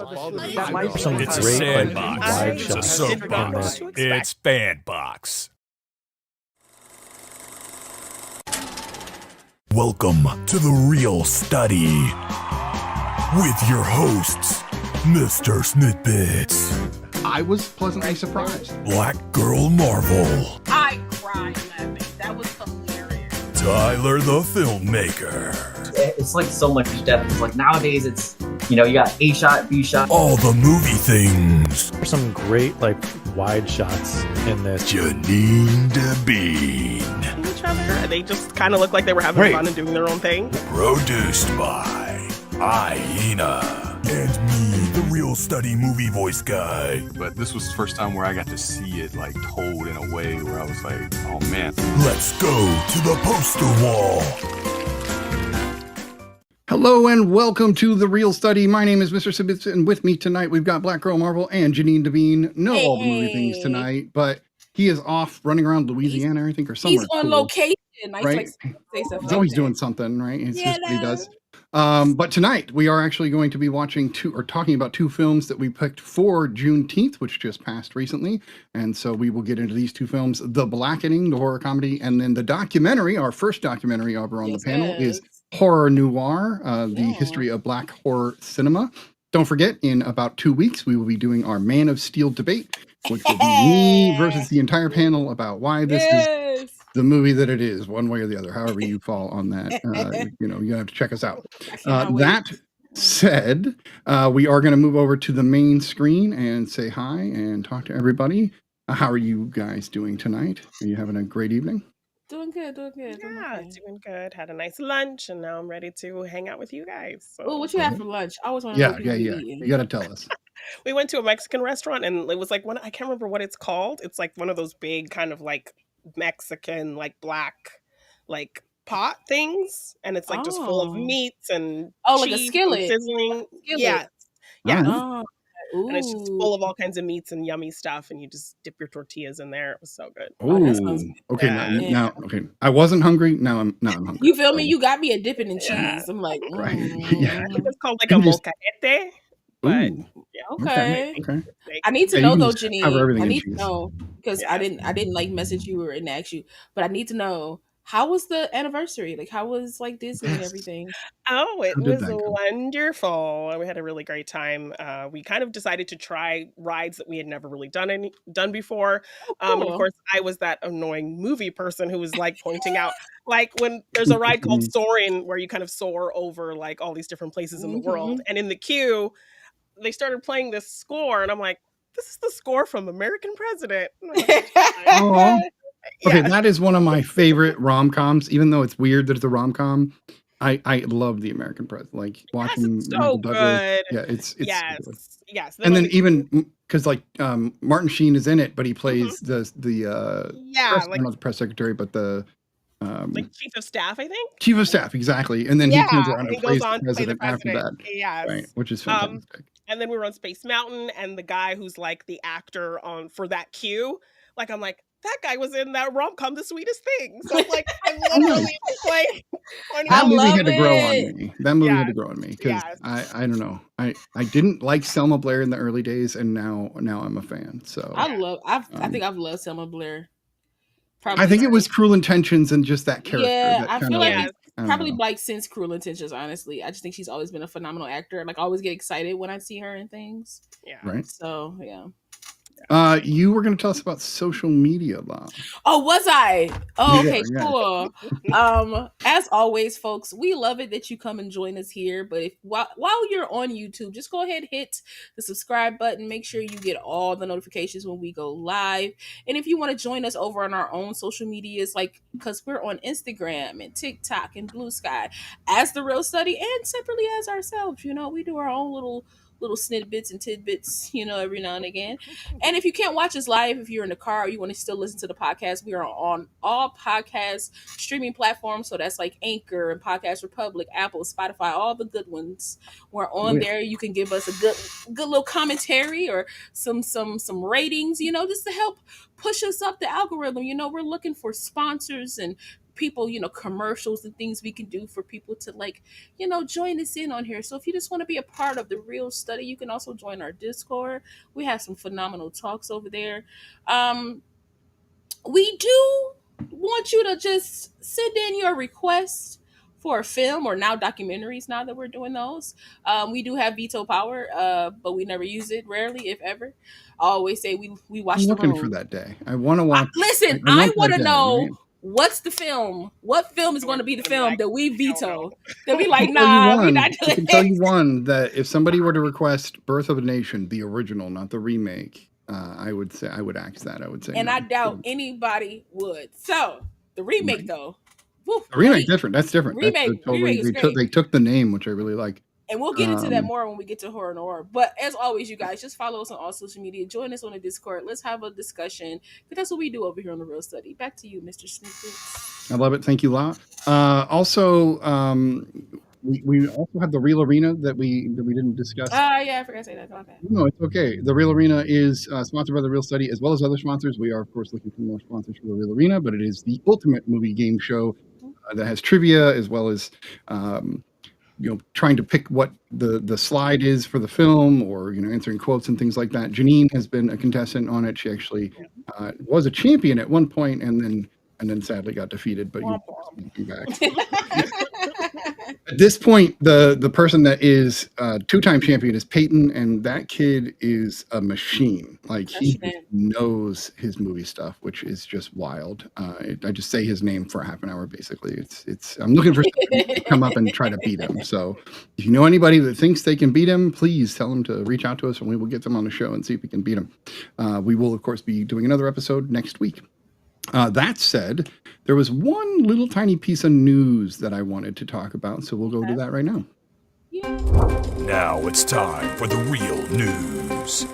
Some It's a great, sandbox. wide It's a shots soapbox. in that. It's Fanbox. Welcome to the Real Study with your hosts, Mr. Snitbits, I was pleasantly surprised. Black Girl Marvel, I cried laughing. That was hilarious. Tyler the Filmmaker. It's like so much depth. It's like nowadays it's, you got A shot, B shot. All the movie things. There's some great, wide shots in this. Janine DeBean. Each other. They just kind of look like they were having fun and doing their own thing. Produced by Hyena. And me, the Real Study movie voice guy. But this was the first time where I got to see it told in a way where I was like, oh man. Let's go to the poster wall. Hello and welcome to The Real Study. My name is Mr. Sibitz, and with me tonight we've got Black Girl Marvel and Janine DeBean. No all the movie things tonight, but he is off running around Louisiana, I think, or somewhere. He's on location. Right? He's always doing something, right? It's just what he does. But tonight we are actually going to be talking about two films that we picked for Juneteenth, which just passed recently. And so we will get into these two films, The Blackening, the horror comedy, and then the documentary, our first documentary over on the panel is Horror Noire, the history of Black horror cinema. Don't forget, in about 2 weeks, we will be doing our Man of Steel debate, which will be me versus the entire panel about why this is the movie that it is, one way or the other, however you fall on that. You have to check us out. That said, we are going to move over to the main screen and say hi and talk to everybody. How are you guys doing tonight? Are you having a great evening? Doing good. Yeah, doing good. Had a nice lunch, and now I'm ready to hang out with you guys. So. Oh, what you had for lunch? I always want to know. What you got to tell us. We went to a Mexican restaurant, and it was I can't remember what it's called. It's one of those big kind of Mexican black pot things, and it's just full of meats and cheese like a skillet, sizzling. Yeah. Ooh. And it's just full of all kinds of meats and yummy stuff, and you just dip your tortillas in there. It was so good. Okay. Now, okay. I wasn't hungry. Now I'm hungry. You feel me? You got me a dipping in cheese. I'm like, right. Yeah. I think it's called a molcajete. But okay. I need to know though, Janine. I need to know because I didn't message you or ask you, but I need to know. How was the anniversary? How was Disney and everything? Oh, it was wonderful. We had a really great time. We kind of decided to try rides that we had never really done before. Oh, cool. And of course, I was that annoying movie person who was pointing out, when there's a ride called Soaring where you kind of soar over all these different places in the world. And in the queue, they started playing this score, and I'm like, this is the score from American President. Okay, that is one of my favorite rom-coms, even though it's weird that it's a rom-com. I love the American President, watching it's so good. Yeah, it's yes. And then even because Martin Sheen is in it, but he plays the press secretary, but the chief of staff, I think. Chief of staff, exactly. And then he turns around and plays the president after that. Yes. Right, which is fantastic. And then we were on Space Mountain, and the guy who's the actor for that queue, I'm like, that guy was in that rom-com, The Sweetest Thing. So I'm literally that movie had to grow on me. That movie had to grow on me because I don't know. I didn't like Selma Blair in the early days, and now I'm a fan. So I think I've loved Selma Blair. I think it was Cruel Intentions and just that character. Yeah, I feel it's probably since Cruel Intentions. Honestly, I just think she's always been a phenomenal actor. I always get excited when I see her in things. Yeah. Right. So yeah. You were going to tell us about social media, Bob. Oh, was I? Oh, okay, cool. As always, folks, we love it that you come and join us here. But while you're on YouTube, just go ahead, hit the subscribe button. Make sure you get all the notifications when we go live. And if you want to join us over on our own social medias, because we're on Instagram and TikTok and Blue Sky as The Real Study and separately as ourselves, we do our own little snidbits and tidbits, every now and again. And if you can't watch us live, if you're in the car or you want to still listen to the podcast, we are on all podcast streaming platforms. So that's Anchor and Podcast Republic, Apple, Spotify, all the good ones. We're on there. You can give us a good little commentary or some ratings, just to help push us up the algorithm. We're looking for sponsors and people, commercials and things we can do for people to like, join us in on here. So if you just want to be a part of the Real Study, you can also join our Discord. We have some phenomenal talks over there. We do want you to just send in your requests for a film, or now documentaries, now that we're doing those. We do have veto power, but we never use it, rarely, if ever. I always say we watch I'm the looking room. for that day. I want to watch. Listen, I want to that day, know right? what's the film. What film is going to be the film Like, that we hell veto? no. They'll be like, I'll tell you nah, we're one. not I doing can tell you it. one that if somebody were to request Birth of a Nation, the original, not the remake, I would say I would axe that. I would say, And no. I doubt anybody would. So the remake, Right. though. Woo, The remake different. That's different. Remake is great. They took the name, which I really like. And we'll get into that more when we get to Horror Noir. But as always, you guys, just follow us on all social media. Join us on the Discord. Let's have a discussion. Because that's what we do over here on The Real Study. Back to you, Mr. Snippets. I love it. Thank you, La. Also, we also have the Reel Arena that we didn't discuss. Yeah, I forgot to say that. Okay. No, it's okay. The Reel Arena is sponsored by the Real Study as well as other sponsors. We are, of course, looking for more sponsors for the Reel Arena, but it is the ultimate movie game show that has trivia as well as trying to pick what the slide is for the film, or answering quotes and things like that. Janine has been a contestant on it. She actually was a champion at one point, and then sadly got defeated. But you back. At this point, the person that is two-time champion is Peyton, and that kid is a machine. Like, he knows his movie stuff, which is just wild. I just say his name for half an hour, basically. It's I'm looking for somebody to come up and try to beat him. So if you know anybody that thinks they can beat him, please tell them to reach out to us, and we will get them on the show and see if we can beat him. We will, of course, be doing another episode next week. That said, there was one little tiny piece of news that I wanted to talk about, so we'll go to that right now. Now it's time for the real news.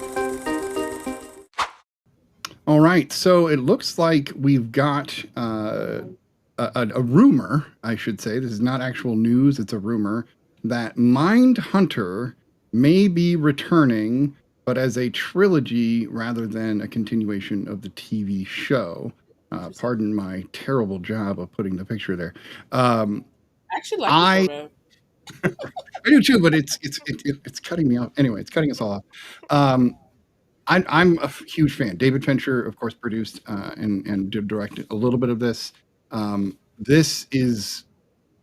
All right, so it looks like we've got a rumor, I should say. This is not actual news, it's a rumor, that Mindhunter may be returning, but as a trilogy rather than a continuation of the TV show. Pardon my terrible job of putting the picture there. Actually, like I do too, but it's cutting me off. Anyway, it's cutting us all off. I'm a huge fan. David Fincher, of course, produced and directed a little bit of this. This is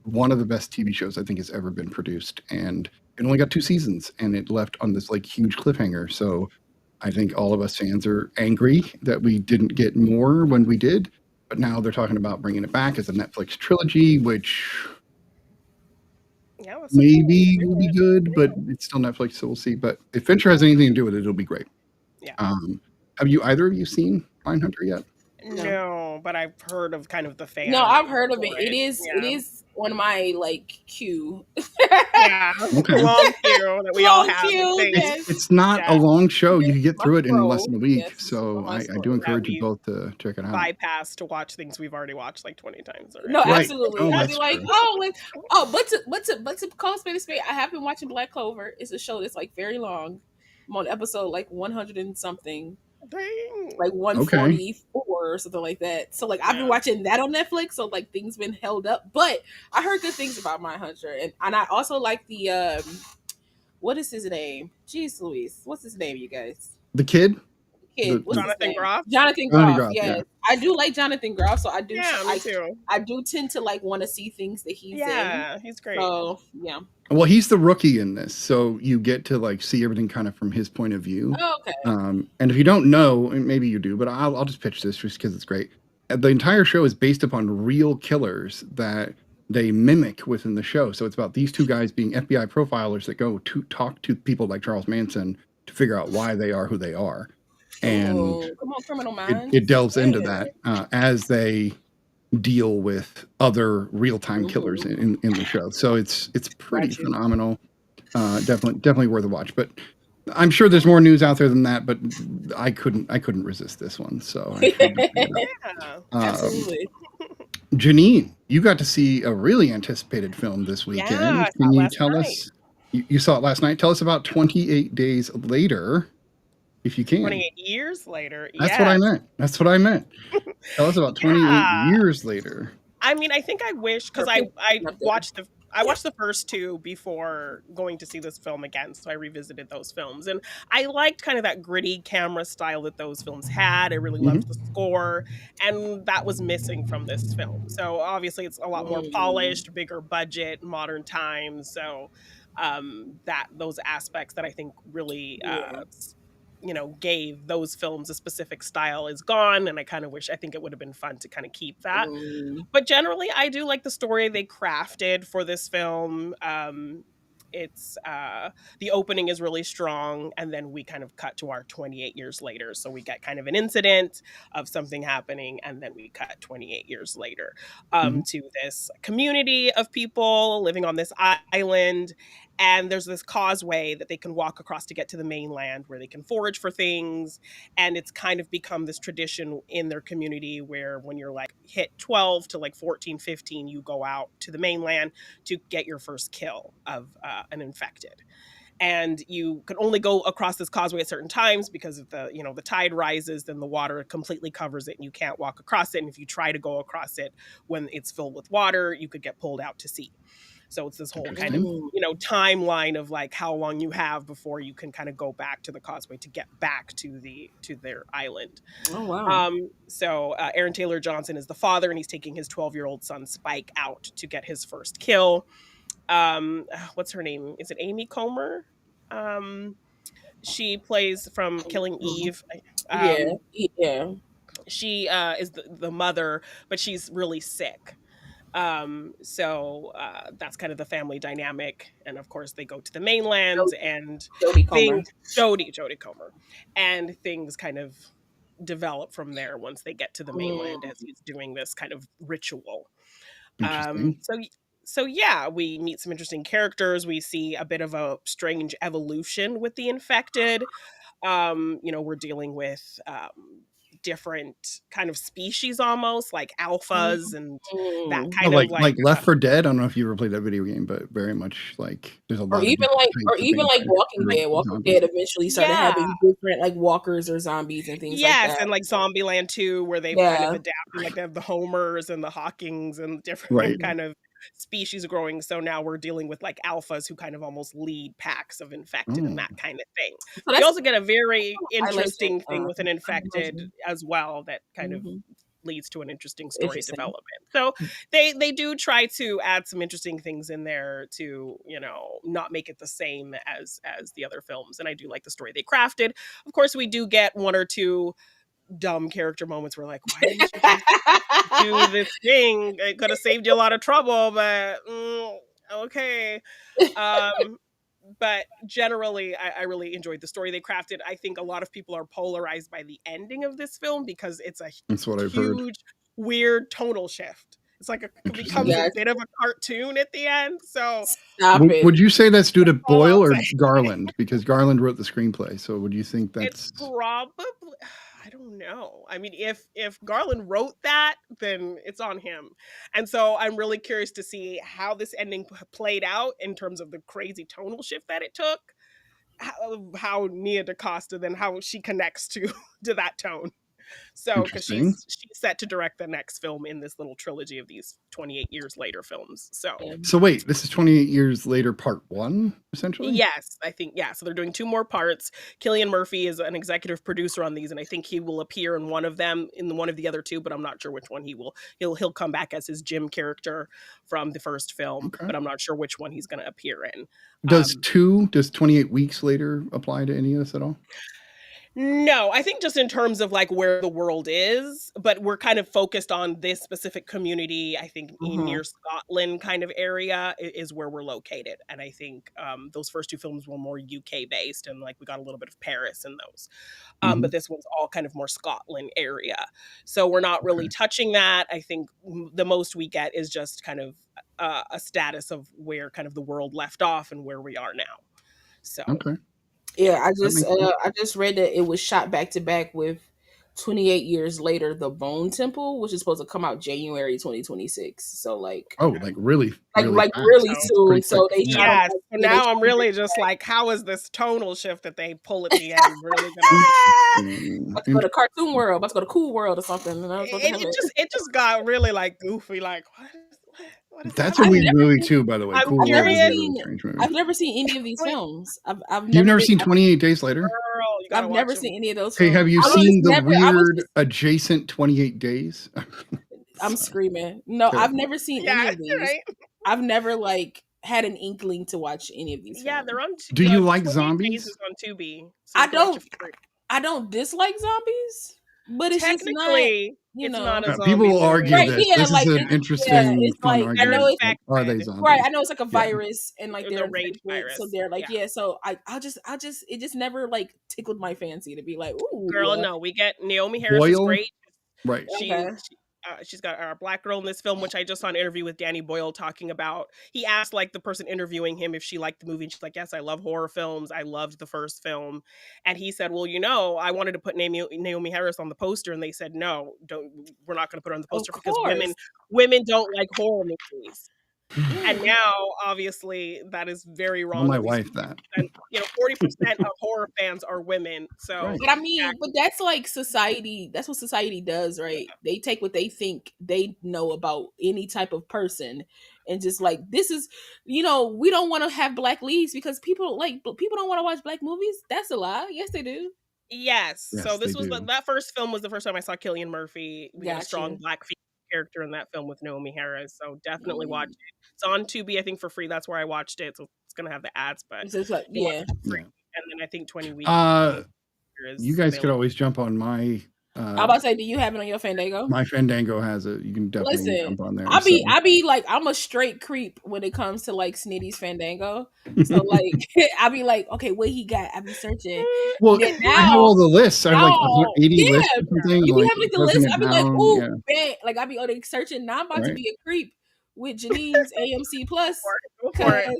one of the best TV shows I think has ever been produced, and it only got 2 seasons, and it left on this like huge cliffhanger. So I think all of us fans are angry that we didn't get more when we did, but now they're talking about bringing it back as a Netflix trilogy, which maybe will be good, but it's still Netflix, so we'll see. But if Fincher has anything to do with it, it'll be great. Yeah. Have either of you seen Mindhunter yet? No, but I've heard of kind of the fan. No, I've heard of it. It is on my queue. Yeah, okay. Long queue that we all have. It's not a long show. You can get through it in less than a week. Yes, so I do encourage you both to check it out. Bypass to watch things we've already watched like 20 times already. No, Right. absolutely. Oh, I'd be that's like, true. but to call spade a spade, I have been watching Black Clover. It's a show that's very long. I'm on episode 100 and something. Dang. 144 or something like that. So I've been watching that on Netflix, so things been held up. But I heard good things about Mindhunter, and I also like the what is his name? Jeez Louise. What's his name, you guys? The kid? What's Jonathan Groff? Jonathan Groff, yes. Yeah. I do like Jonathan Groff, so I do me too. I do tend to want to see things that he's in. Yeah, he's great. So yeah. Well, he's the rookie in this, so you get to see everything kind of from his point of view. Oh, okay. And if you don't know, and maybe you do, but I'll just pitch this just because it's great. The entire show is based upon real killers that they mimic within the show. So it's about these 2 guys being FBI profilers that go to talk to people like Charles Manson to figure out why they are who they are. And come on, Criminal Minds. it delves into that as they deal with other real-time killers in the show. So it's pretty phenomenal. Definitely worth a watch. But I'm sure there's more news out there than that, but I couldn't resist this one. So absolutely. Janine, you got to see a really anticipated film this weekend. Yeah, Can you tell us? You saw it last night. Tell us about 28 Days Later, if you can. 28 years later. That's what I meant. Tell us about 28 years later. I mean, I think I wish, because I watched the first two before going to see this film again, so I revisited those films, and I liked kind of that gritty camera style that those films had. I really loved the score, and that was missing from this film. So obviously, it's a lot more polished, bigger budget, modern times. So that those aspects that I think really gave those films a specific style is gone, and I think it would have been fun to kind of keep that. But generally, I do like the story they crafted for this film. It's the opening is really strong, and then we kind of cut to our 28 years later. So we get kind of an incident of something happening, and then we cut 28 years later to this community of people living on this island. And there's this causeway that they can walk across to get to the mainland, where they can forage for things. And it's kind of become this tradition in their community where when you're like hit 12 to like 14, 15, you go out to the mainland to get your first kill of an infected. And you can only go across this causeway at certain times because if the tide rises, then the water completely covers it and you can't walk across it. And if you try to go across it when it's filled with water, you could get pulled out to sea. So it's this whole kind of, timeline of like how long you have before you can kind of go back to the causeway to get back to their island. Oh, wow. So Aaron Taylor Johnson is the father, and he's taking his 12-year-old son Spike out to get his first kill. What's her name? Is it Amy Comer? She plays from Killing Eve. Yeah. She is the mother, but she's really sick. So that's kind of the family dynamic, and of course they go to the mainland and Jodie Comer, and things kind of develop from there once they get to the mainland as he's doing this kind of ritual. So yeah, we meet some interesting characters. We see a bit of a strange evolution with the infected. We're dealing with different kind of species, almost like alphas and that kind of like Left 4 Dead. I don't know if you ever played that video game, but very much like there's a lot or even like Walking Dead. Walking Dead eventually started having different like walkers or zombies and things like that. Yes, and like Zombieland 2, where they've kind of adapted, like they have the Homers and the Hawkings and different kind of species growing. So now we're dealing with like alphas who kind of almost lead packs of infected and that kind of thing. So you also get a very interesting thing with an infected as well that kind of leads to an interesting story development. So they do try to add some interesting things in there to, not make it the same as the other films. And I do like the story they crafted. Of course, we do get one or two dumb character moments where like, why didn't you just do this thing? It could have saved you a lot of trouble, but okay. But generally, I really enjoyed the story they crafted. I think a lot of people are polarized by the ending of this film because it's a huge, weird tonal shift. It's like it becomes a bit of a cartoon at the end. So would you say that's due to Boyle or Garland? Because Garland wrote the screenplay. So would you think that's... It's probably... I don't know. I mean, if Garland wrote that, then it's on him. And so I'm really curious to see how this ending played out in terms of the crazy tonal shift that it took. How Nia DaCosta, then how she connects to that tone. So, because she's set to direct the next film in this little trilogy of these 28 years later films. So wait, this is 28 years later, part 1, essentially? Yes, I think, so they're doing 2 more parts. Cillian Murphy is an executive producer on these, and I think he will appear in one of them, in one of the other 2, but I'm not sure which one he will. He'll come back as his Jim character from the first film, but I'm not sure which one he's going to appear in. Does 28 weeks later apply to any of this at all? No, I think just in terms of like where the world is, but we're kind of focused on this specific community. I think near Scotland kind of area is where we're located. And I think those first 2 films were more UK based, and like we got a little bit of Paris in those. But this one's all kind of more Scotland area. So we're not really touching that. I think the most we get is just kind of a status of where kind of the world left off and where we are now. So yeah, I just read that it was shot back to back with 28 years later, The Bone Temple, which is supposed to come out January 2026. So like really fast. So, Soon. So they try yes. to, So now I'm really just like, how is this tonal shift that they pull at the end really gonna let's go to Cartoon World, let's go to Cool World or something. And I was supposed to have it just got really like goofy, like what is That's that? a weird movie too, by the way. I'm Cool World is a curious. really strange movie. I've never seen any of these films. You've never seen 28 Days Later? Girl, you gotta I've watch never them. seen any of those Hey, films. have you I was seen the never- I was weird just- adjacent 28 Days? I'm screaming. No, Okay. I've never seen any Yeah, of these. right. I've never like had an inkling to watch any of these Yeah, films. they're on. Do you like 28 Days zombies? is on Tubi. So I you can watch don't. it for free. I don't dislike zombies, but it's just not. Technically, You it's know, not a zombie People will movie. argue Right, this. yeah, This like, is an it's- interesting, it's fun like, I know argument. it's Are they fact-checked. zombies? right. I know it's like a Yeah. virus and like The they're rage infected, so virus. they're like Yeah. So I just it just never like tickled my fancy to be like, ooh, Girl, yeah. no, we get Naomi Harris is Boyle? great. Right. She's got our black girl in this film, which I just saw an interview with Danny Boyle talking about. He asked like the person interviewing him if she liked the movie, and she's like, yes, I love horror films. I loved the first film. And he said, well, I wanted to put Naomi Harris on the poster, and they said, no, we're not going to put her on the poster because women don't like horror movies. And now, obviously, that is very wrong. Tell my wife that. And 40% of horror fans are women. So, Right. But I mean, but that's like society. That's what society does, right? They take what they think they know about any type of person, and just like this is, we don't want to have black leads because people don't want to watch black movies. That's a lie. Yes, they do. Yes. So this they was do. that first film was the first time I saw Cillian Murphy. We got a Gotcha. strong black female character in that film with Naomi Harris. So definitely watch it. It's on Tubi, I think, for free. That's where I watched it. So it's gonna have the ads, but So it's like, yeah. and then I think 20 weeks. You guys could always jump on my. I'm about to say, do you have it on your Fandango? My Fandango has it. You can definitely Listen, jump on there. I be like, I'm a straight creep when it comes to like Snitty's Fandango. So like, I be like, okay, what he got? I be searching. Well, Then I have all the lists. I have like now- 80 yeah, lists or something. You be having like the list. I be like, ooh, yeah. bet. Like I be searching. Now I'm about to Right. be a creep with Janine's AMC Plus. Go for it.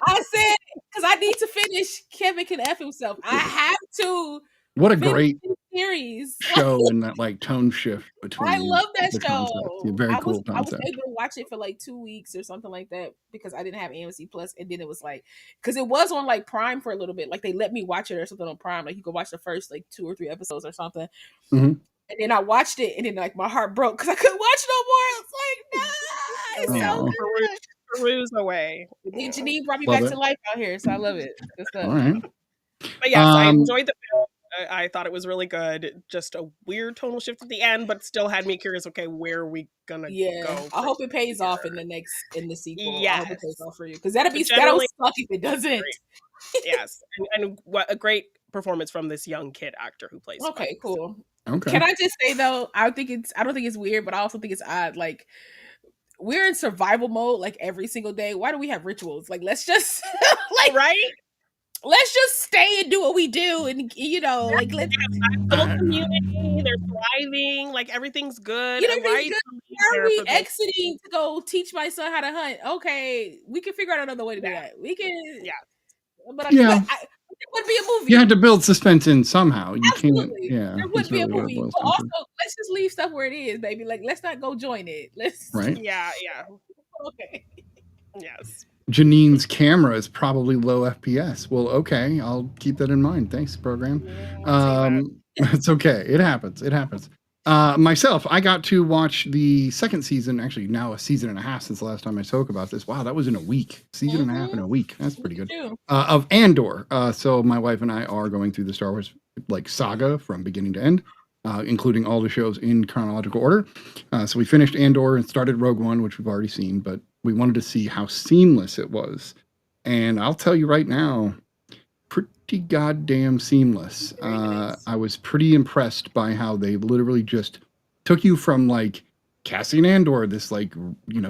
I said, because I need to finish Kevin Can F Himself. I have to. What a finish great this series. show and that like tone shift between. I love that the show. concepts. Yeah, very cool I was concept. able to watch it for like 2 weeks or something like that because I didn't have AMC Plus, and then it was like, because it was on like Prime for a little bit. Like they let me watch it or something on Prime. Like you could watch the first like 2 or 3 episodes or something. Mhm. And then I watched it, and then like my heart broke because I couldn't watch no more. It's like, nah, it's so good. Peruse away. Then Janine brought me Love back it. to life out here, so I love it. Good stuff. All right. But yes, I enjoyed the film. I thought it was really good. Just a weird tonal shift at the end, but still had me curious. Okay, where are we gonna go? I hope it pays off in the sequel. I hope it Yes. pays off for you because that'll Generally- suck if it doesn't. Yes, and what a great performance from this young kid actor who plays. Okay, Spike. cool. Okay. Can I just say though, I don't think it's weird, but I also think it's odd. Like we're in survival mode like every single day. Why do we have rituals? Like let's just Right? let's just stay and do what we do, and like let's Little community, they're thriving, like everything's good. everything's Why good. Why are we for this? exiting to go teach my son how to hunt? Okay, we can figure out another way to do that. We can, but Yeah. it would be a movie. You had to build suspense in somehow. You Absolutely. can't. Yeah. There would that's be a really what it movie, boils but down also to. let's just leave stuff where it is, baby. Like let's not go join it. Let's Right. Yeah. Okay. Yes. Janine's camera is probably low FPS. Well, okay, I'll keep that in mind. Thanks, program. It's okay. It happens. Myself, I got to watch the second season, actually now a season and a half since the last time I spoke about this. Wow, that was in a week. Season and a half in a week. That's pretty good. Of Andor. So my wife and I are going through the Star Wars like saga from beginning to end, including all the shows in chronological order. So we finished Andor and started Rogue One, which we've already seen, but we wanted to see how seamless it was. And I'll tell you right now, pretty goddamn seamless. I was pretty impressed by how they literally just took you from like Cassian Andor, this like,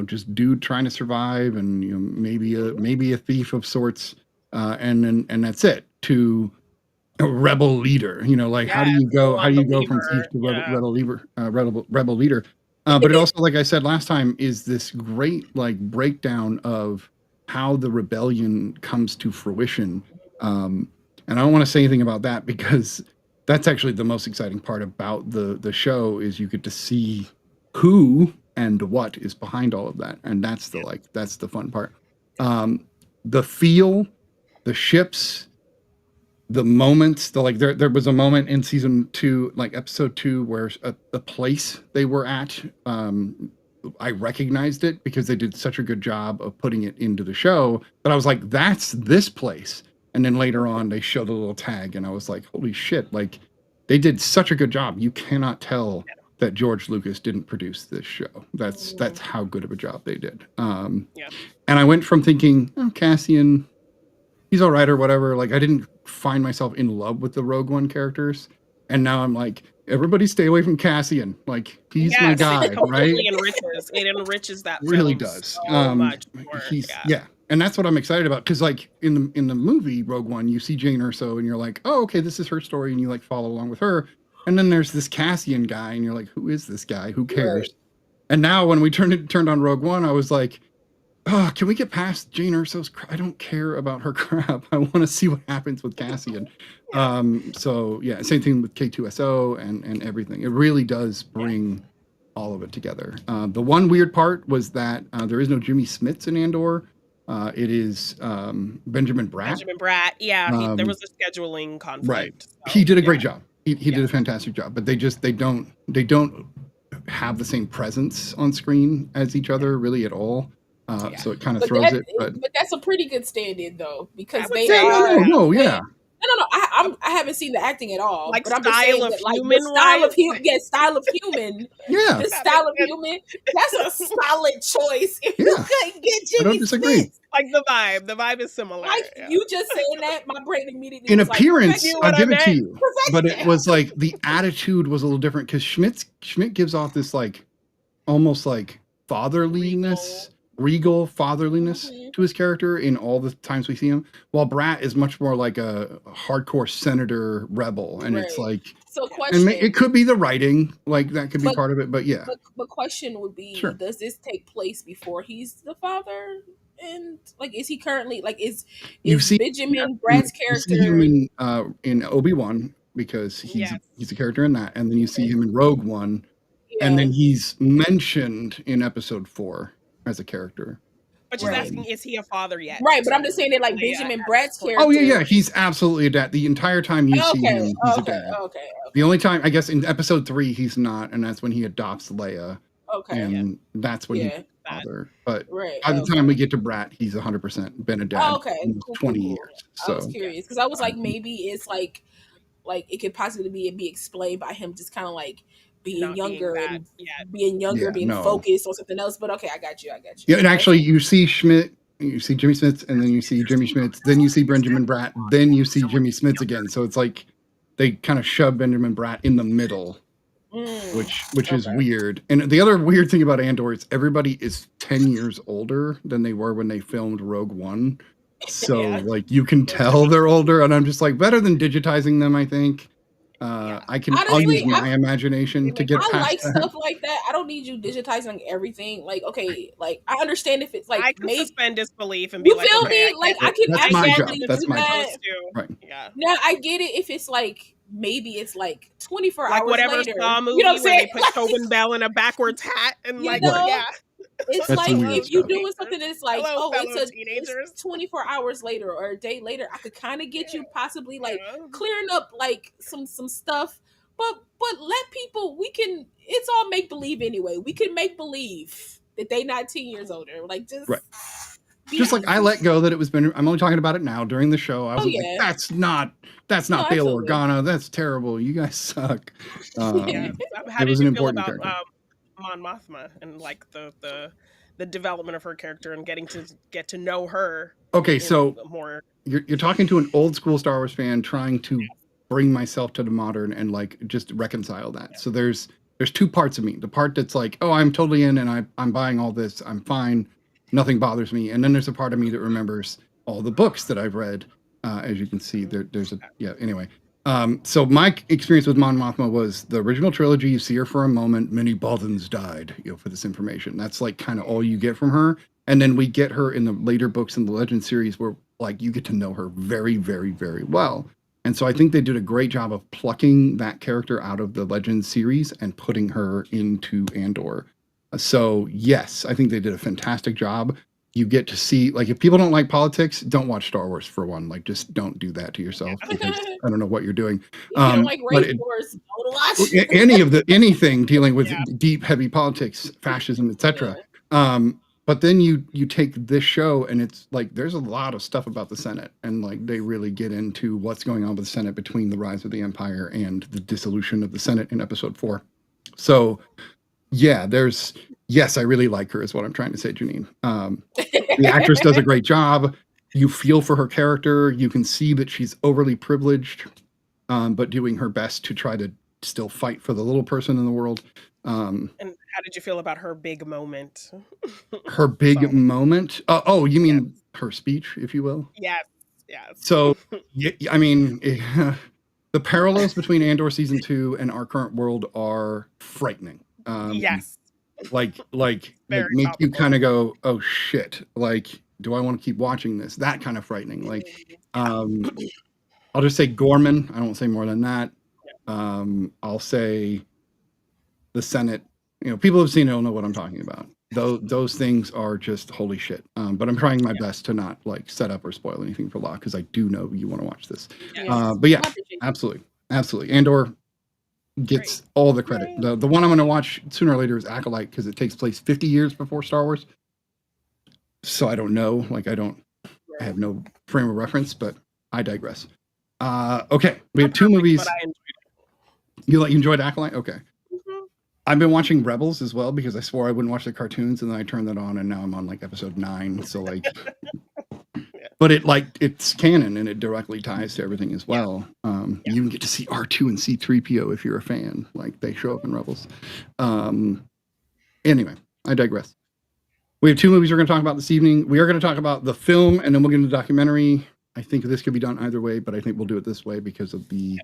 just dude trying to survive and maybe a thief of sorts, and that's it, to a rebel leader. How do you go from thief to rebel leader? But it also, like I said last time, is this great like breakdown of how the rebellion comes to fruition. And I don't want to say anything about that because that's actually the most exciting part about the show is you get to see who and what is behind all of that, and that's the fun part. The feel, the ships, the moments, there was a moment in season 2, like episode 2, where the place they were at, I recognized it because they did such a good job of putting it into the show that I was like, that's this place. And then later on they showed a little tag and I was like, holy shit, like they did such a good job. You cannot tell that George Lucas didn't produce this show. That's how good of a job they did. And I went from thinking, oh, Cassian, he's all right or whatever. Like I didn't find myself in love with the Rogue One characters. And now I'm like, everybody stay away from Cassian. Like he's my guy, right? It enriches that really does. So much more. And that's what I'm excited about. Cause like in the movie Rogue One, you see Jane Erso and you're like, oh, okay, this is her story. And you like follow along with her. And then there's this Cassian guy and you're like, who is this guy? Who cares? Right. And now when we turned on Rogue One, I was like, oh, can we get past Jane Erso's I don't care about her crap. I want to see what happens with Cassian. So yeah, same thing with K2SO and everything. It really does bring all of it together. The one weird part was that there is no Jimmy Smits in Andor. It is Benjamin Bratt. There was a scheduling conflict. Right. So, he did a great job. He did a fantastic job, but they don't have the same presence on screen as each other really at all. So it kind of throws it. But that's a pretty good stand-in though, because they are. No. I haven't seen the acting at all. Like but I'm style just saying of that, like, human, style of human. Style of human. Yeah. The style of human. That's a solid choice. If you couldn't get Jimmy I don't disagree. Smith. Like the vibe is similar. Like you just saying that, my brain immediately. In was appearance, like, I'll give it to you. But it was like the attitude was a little different because Schmidt gives off this like almost like fatherliness. Regal fatherliness to his character in all the times we see him, while Bratt is much more like a hardcore senator rebel, and it's like so. Question: and it could be the writing, like that could be part of it, but yeah. But question would be: does this take place before he's the father? And like, is he currently like is Benjamin Bratt's character you see him in Obi-Wan because he's a character in that, and then you see him in Rogue One, and then he's mentioned in Episode 4. As a character. But she's asking, is he a father yet? Right, but I'm just saying that like Benjamin Bratt's character. Oh yeah, he's absolutely a dad. The entire time you see him, he's a dad. Okay. The only time, I guess, in Episode 3, he's not, and that's when he adopts Leia. Okay. And that's when he's a father. But by the time we get to Bratt, he's 100% been a dad for 20 years. So. I was curious, because I was like, maybe it's like it could possibly be explained by him just kind of like being younger, being focused on something else. But okay, I got you. Yeah, and actually, you see Schmidt, you see Jimmy Smits, and then you see Jimmy Smits, then you see Benjamin Bratt, then you see Jimmy Smits again. So it's like they kind of shove Benjamin Bratt in the middle, which is weird. And the other weird thing about Andor is everybody is 10 years older than they were when they filmed Rogue One. So like you can tell they're older, and I'm just like, better than digitizing them, I think. I'll use my imagination to get past I like that. stuff like that. I don't need you digitizing everything. Like, okay, like I understand if it's like I can suspend disbelief and be like, feel me? Like I can exactly do that. Right. Yeah. Now I get it if it's like maybe it's like 24 like hours whatever later. Saw movie you know what I'm where saying? they put Tobin Bell in a backwards hat and like It's that's like if you're doing something that's like, it's 24 hours later or a day later, I could kind of get you possibly like clearing up like some stuff, but let people, it's all make believe anyway. We can make believe that they not 10 years older. Like just like I let go that it was I'm only talking about it now during the show. I was like, that's not Bail Organa. That's terrible. You guys suck. How did you feel about Mon Mothma and like the development of her character and getting to know her? Okay, so more. You're talking to an old school Star Wars fan trying to bring myself to the modern and like just reconcile that. So there's two parts of me. The part that's like, oh, I'm totally in and I'm buying all this. I'm fine. Nothing bothers me. And then there's a part of me that remembers all the books that I've read. As you can see, anyway. So my experience with Mon Mothma was the original trilogy. You see her for a moment. Many Bothans died, for this information. That's like kind of all you get from her. And then we get her in the later books in the Legend series where like you get to know her very, very, very well. And so I think they did a great job of plucking that character out of the Legends series and putting her into Andor. So yes, I think they did a fantastic job. You get to see, like, if people don't like politics, don't watch Star Wars for one. Like, just don't do that to yourself because I don't know what you're doing. If you don't like race wars, don't watch anything dealing with deep, heavy politics, fascism, etc. But then you take this show and it's like there's a lot of stuff about the Senate, and like they really get into what's going on with the Senate between the rise of the Empire and the dissolution of the Senate in episode 4. So yeah, I really like her is what I'm trying to say, Janine. The actress does a great job. You feel for her character. You can see that she's overly privileged, but doing her best to try to still fight for the little person in the world. And how did you feel about her big moment? Her big moment? Oh, you mean her speech, if you will? Yes. So, I mean, the parallels between Andor season 2 and our current world are frightening. Yes. Like make you kind of go, oh shit, like, do I want to keep watching this? That kind of frightening. Like, I'll just say Gorman. I won't say more than that. I'll say the Senate. You know, people who've seen it will know what I'm talking about. Those things are just holy shit. But I'm trying my best to not like set up or spoil anything for Locke because I do know you want to watch this. But yeah, absolutely. Andor gets all the credit. The one I'm going to watch sooner or later is Acolyte because it takes place 50 years before Star Wars. So I don't know. Like I have no frame of reference, but I digress. Okay, we have 2 movies. You enjoyed Acolyte? Okay. I've been watching Rebels as well because I swore I wouldn't watch the cartoons, and then I turned that on, and now I'm on like episode 9. So like, but it's canon and it directly ties to everything as well. You can get to see R2 and C-3PO if you're a fan. Like they show up in Rebels. Anyway, I digress. We have 2 movies we're going to talk about this evening. We are going to talk about the film, and then we'll get into the documentary. I think this could be done either way, but I think we'll do it this way because of the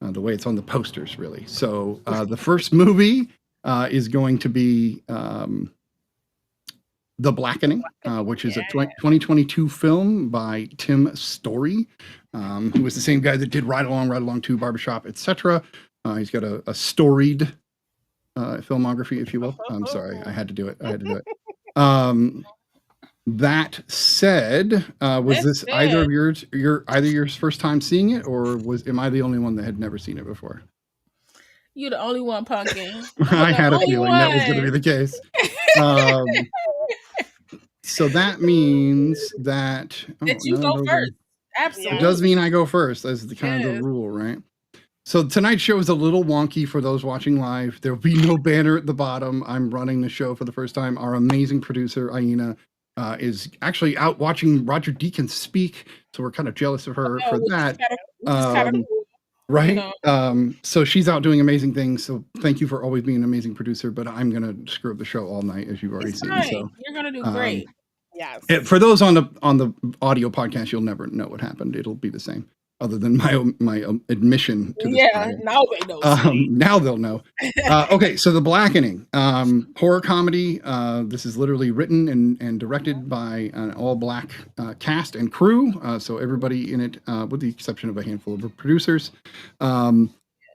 way it's on the posters, really. So the first movie is going to be The Blackening, which is a 2022 film by Tim Story, who was the same guy that did Ride Along 2, Barbershop, etc. He's got a storied filmography, if you will. I'm sorry, I had to do it. That said, was this either of yours first time seeing it, or am I the only one that had never seen it before? You're the only one, Pumpkin. I had a feeling that was going to be the case. So that means that you go first. Absolutely, it does mean I go first. That's the kind of the rule, right? So tonight's show is a little wonky for those watching live. There will be no banner at the bottom. I'm running the show for the first time. Our amazing producer, Aina, is actually out watching Roger Deakins speak. So we're kind of jealous of her for that. Right? You know. So she's out doing amazing things. So thank you for always being an amazing producer. But I'm going to screw up the show all night, as you've already seen. So you're going to do great. Yes. For those on the audio podcast, you'll never know what happened. It'll be the same. Other than my admission to this. Now they know. Now they'll know. Okay, so The Blackening, horror comedy. This is literally written and directed by an all-black cast and crew. So everybody in it, with the exception of a handful of producers. I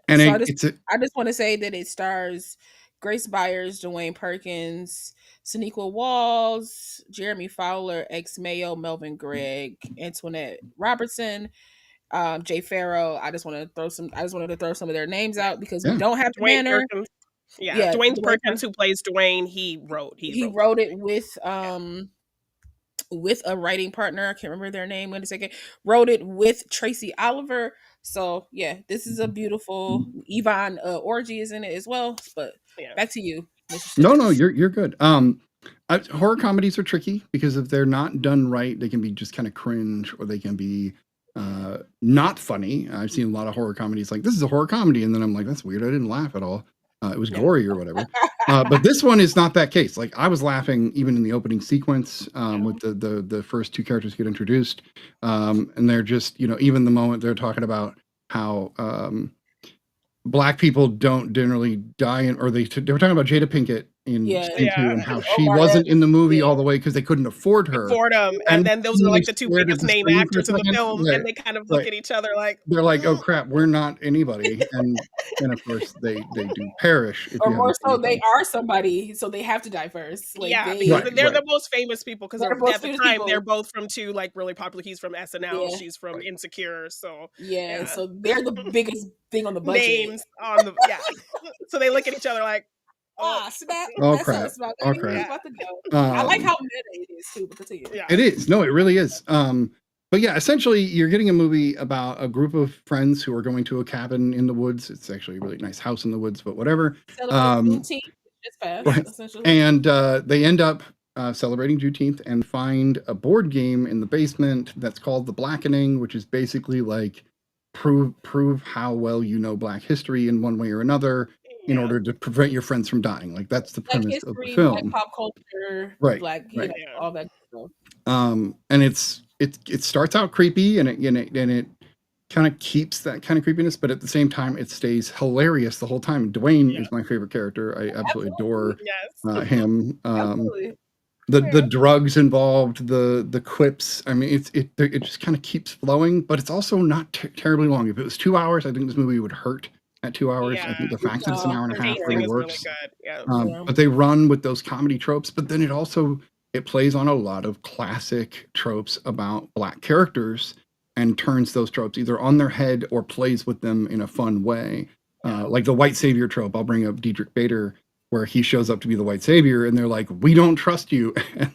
just want to say that it stars Grace Byers, Dwayne Perkins, Sonequa Walls, Jeremy Fowler, ex Mayo, Melvin Gregg, Antoinette Robertson, Jay Farrow. I just wanted to throw some of their names out because we don't have Dwayne banner. Perkins. Dwayne Perkins, who plays Dwayne, he wrote it with a writing partner. I can't remember their name. Wait a second. Wrote it with Tracy Oliver. So yeah, this is a beautiful. Yvonne Orgy is in it as well. But back to you, Mr. No, you're good. Horror comedies are tricky because if they're not done right, they can be just kind of cringe, or they can be not funny. I've seen a lot of horror comedies like, this is a horror comedy, and then I'm like, that's weird, I didn't laugh at all. It was gory or whatever. But this one is not that case. Like, I was laughing even in the opening sequence with the first 2 characters get introduced, and they're just, even the moment they're talking about how Black people don't generally die or they were talking about Jada Pinkett in Scene 2 and how she wasn't in the movie all the way because they couldn't afford her. And then those are like the two stared at biggest the name screen for a actors in the second. film, Right, and they kind of look right. at each other like They're like, "Oh crap, we're not anybody," and of course they do perish. If Or you more so, haven't seen they are somebody, so they have to die first. Like because they're the most famous people because They're the most at the famous time people. they're both from two like really popular. He's from SNL, Yeah. she's from Insecure, so so they're the biggest thing on the budget. names on the so they look at each other like, snap! Oh That's crap! us, about Oh to crap! about to go. I like how meta it is too. But continue. It is. No, it really is. But yeah, essentially, you're getting a movie about a group of friends who are going to a cabin in the woods. It's actually a really nice house in the woods, but whatever. Juneteenth just passed, Right. essentially. And they end up celebrating Juneteenth and find a board game in the basement that's called the Blackening, which is basically like prove how well you know Black history in one way or another in order to prevent your friends from dying. Like that's the premise history, of the film. Black pop culture, Right. Black, all that stuff. And it starts out creepy and it kind of keeps that kind of creepiness, but at the same time it stays hilarious the whole time. Dwayne is my favorite character. I absolutely adore him. The drugs involved, the quips. I mean, it just kind of keeps flowing, but it's also not terribly long. If it was 2 hours, I think this movie would hurt at 2 hours. I think the fact that it's an hour and a half really works. But they run with those comedy tropes, but then it plays on a lot of classic tropes about Black characters and turns those tropes either on their head or plays with them in a fun way. Like the white savior trope, I'll bring up Diedrich Bader, where he shows up to be the white savior and they're like, "We don't trust you." And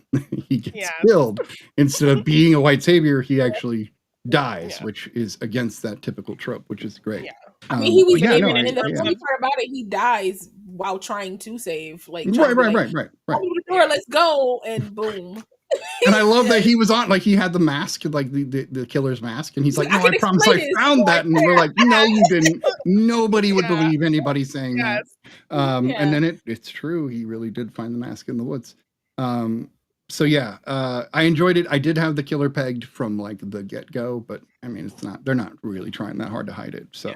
he gets killed. Instead of being a white savior, he actually dies, which is against that typical trope, which is great. I mean, he was and the funny part about it, he dies while trying to save. Like right. Let's go, and boom. And I love that he was on, like he had the mask, like the killer's mask, and he's like, "No, I promise I found that." And we're like, "No, you didn't." Nobody would believe anybody saying that. And then it's true. He really did find the mask in the woods. So yeah, I enjoyed it. I did have the killer pegged from like the get-go, but I mean, they're not really trying that hard to hide it. So,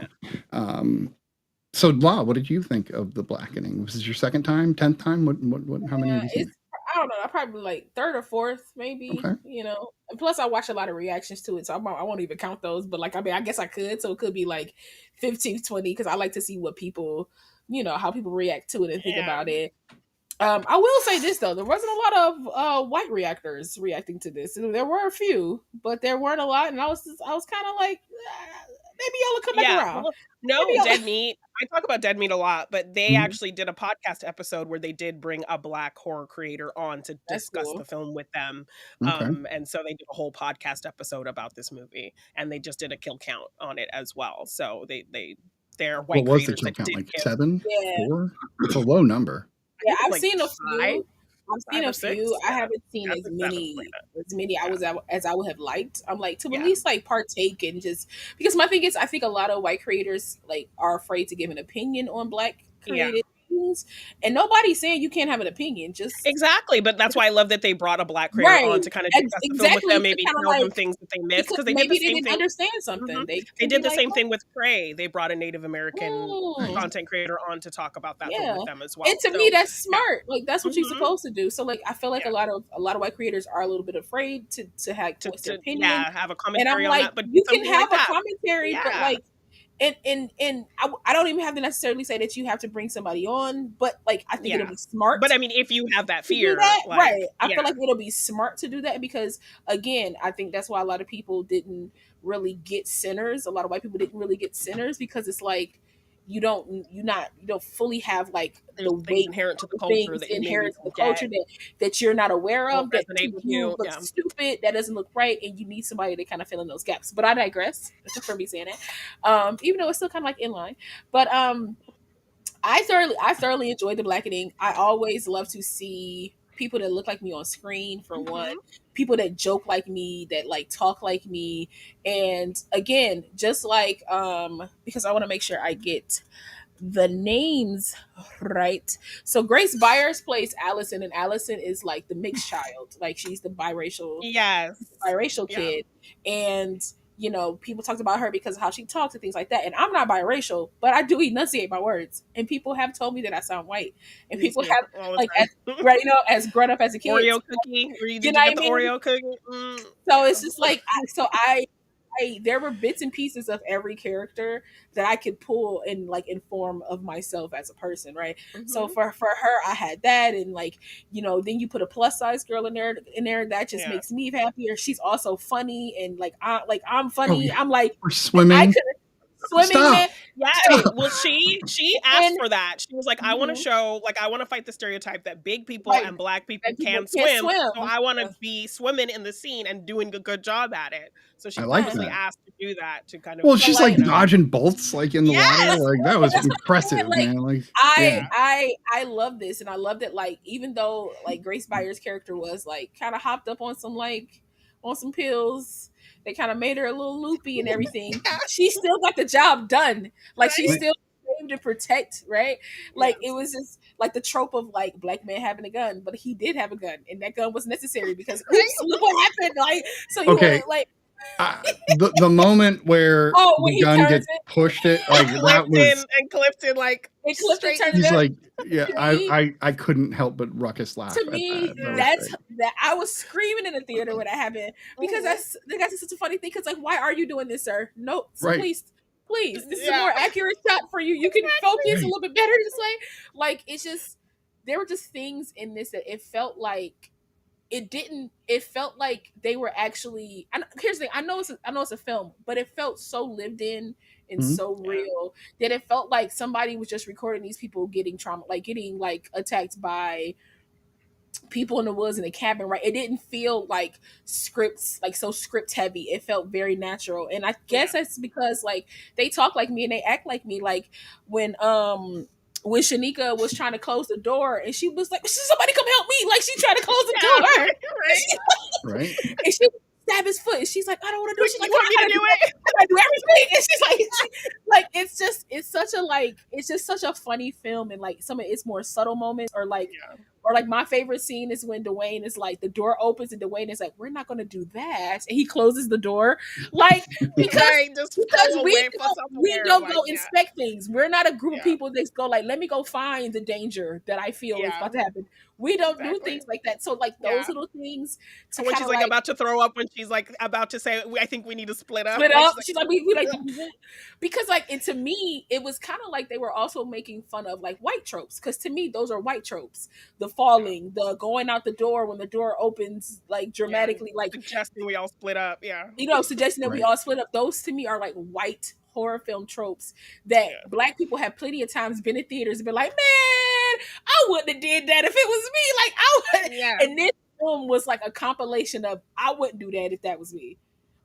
so La, what did you think of the Blackening? Was this your second time, 10th time? What how many have you seen? I don't know. I probably like third or fourth, maybe. Okay. And plus I watch a lot of reactions to it, so I won't even count those. But like, I mean, I guess I could. So it could be like 15, 20, because I like to see what people, how people react to it and think about it. I will say this though, there wasn't a lot of white reactors reacting to this. There were a few, but there weren't a lot, and I was kind of like, maybe y'all will come back around. Well, no, Dead Meat. I talk about Dead Meat a lot, but they actually did a podcast episode where they did bring a Black horror creator on to discuss the film with them. And so they did a whole podcast episode about this movie, and they just did a kill count on it as well. So they're white creators. What was the kill count? Like 7? 4? It's a low number. Yeah, I've seen a few. I haven't seen as many as I would have liked. I'm like to at least like partake and just because my thing is I think a lot of white creators like are afraid to give an opinion on Black created things, and nobody's saying you can't have an opinion. Just exactly, but that's why I love that they brought a Black creator on to kind of discuss the film with them, maybe tell them things that they missed because they did the same thing. Understand something. They did the same thing with Prey. They brought a Native American content creator on to talk about that film with them as well. And to me, that's smart. Like that's what you're supposed to do. So like I feel like a lot of white creators are a little bit afraid to have their opinion. Have a commentary on that. But you can have a commentary, but like. And I don't even have to necessarily say that you have to bring somebody on, but like I think it'll be smart. But I mean, if you have that fear, right? I feel like it'll be smart to do that because again, I think that's why a lot of people didn't really get Sinners. A lot of white people didn't really get Sinners because it's like you don't fully have like the weight inherent to the culture that you're not aware of, that looks stupid, that doesn't look right, and you need somebody to kind of fill in those gaps. But I digress for me saying it, even though it's still kind of like in line. But I thoroughly enjoyed the Blackening. I always love to see people that look like me on screen for one, people that joke like me, that like talk like me, and again, just like because I want to make sure I get the names right. So Grace Byers plays Allison, and Allison is like the mixed child, like she's the biracial kid, and you know, people talked about her because of how she talks and things like that. And I'm not biracial, but I do enunciate my words. And people have told me that I sound white. And people have like, as, right, you know, as grown up as a kid. Oreo cookie? Or did you get the Oreo cookie? So it's just like, there were bits and pieces of every character that I could pull and like inform of myself as a person, right? So for her, I had that, and like, you know, then you put a plus size girl in there that just makes me happier. She's also funny, and like I'm funny. I'm like, we're swimming. Swimming, man. Yeah. Well, she asked for that. She was like, I want to show, like, I want to fight the stereotype that big people and black people can't swim. So I want to be swimming in the scene and doing a good job at it. So she actually asked to do that to kind of. Well, she's like dodging bolts like in the water. Like that was impressive, man. Like I love this, and I love that. Like, even though like Grace Byers' character was like kind of hopped up on some pills. They kind of made her a little loopy and everything. She still got the job done. Like, she still came to protect, right? Like, it was just like the trope of like black man having a gun, but he did have a gun, and that gun was necessary because oops, look what happened. Like, so you were like. The moment where the gun gets pushed, like that was and Clifton like he's like, I couldn't help but ruckus laugh. To me, that I was screaming in the theater when that happened because that's such a funny thing. Because like, why are you doing this, sir? No, please, this is a more accurate shot for you. You can focus a little bit better this way. Like, it's just there were just things in this that it felt like. It felt like they were actually, here's the thing, I know it's a film, but it felt so lived in and so real that it felt like somebody was just recording these people getting attacked by people in the woods in a cabin, right? It didn't feel like scripts, like so script heavy. It felt very natural. And I guess that's because like they talk like me and they act like me. Like when Shanika was trying to close the door and she was like, somebody come help me. Like, she tried to close the door. Right. And she stab his foot and she's like, I don't want to do it. She's like, you want me to do it? I do everything. And she's like, it's just such a funny film. And like some of its more subtle moments or like my favorite scene is when Dwayne is like, the door opens and Dwayne is like, we're not going to do that. And he closes the door. Like, because we don't go inspect things. We're not a group of people that go like, let me go find the danger that I feel is about to happen. We don't do things like that. So like those little things. So when she's like about to throw up, when she's like about to say, I think we need to split up. She's like, we like, because like, and to me, it was kind of like they were also making fun of like white tropes. Because to me, those are white tropes. The falling, the going out the door when the door opens like dramatically, like suggesting we all split up. Suggesting that we all split up. Those to me are like white horror film tropes that black people have plenty of times been in theaters and been like, man, I wouldn't have did that if it was me. Like, I would. And this film was like a compilation of I wouldn't do that if that was me.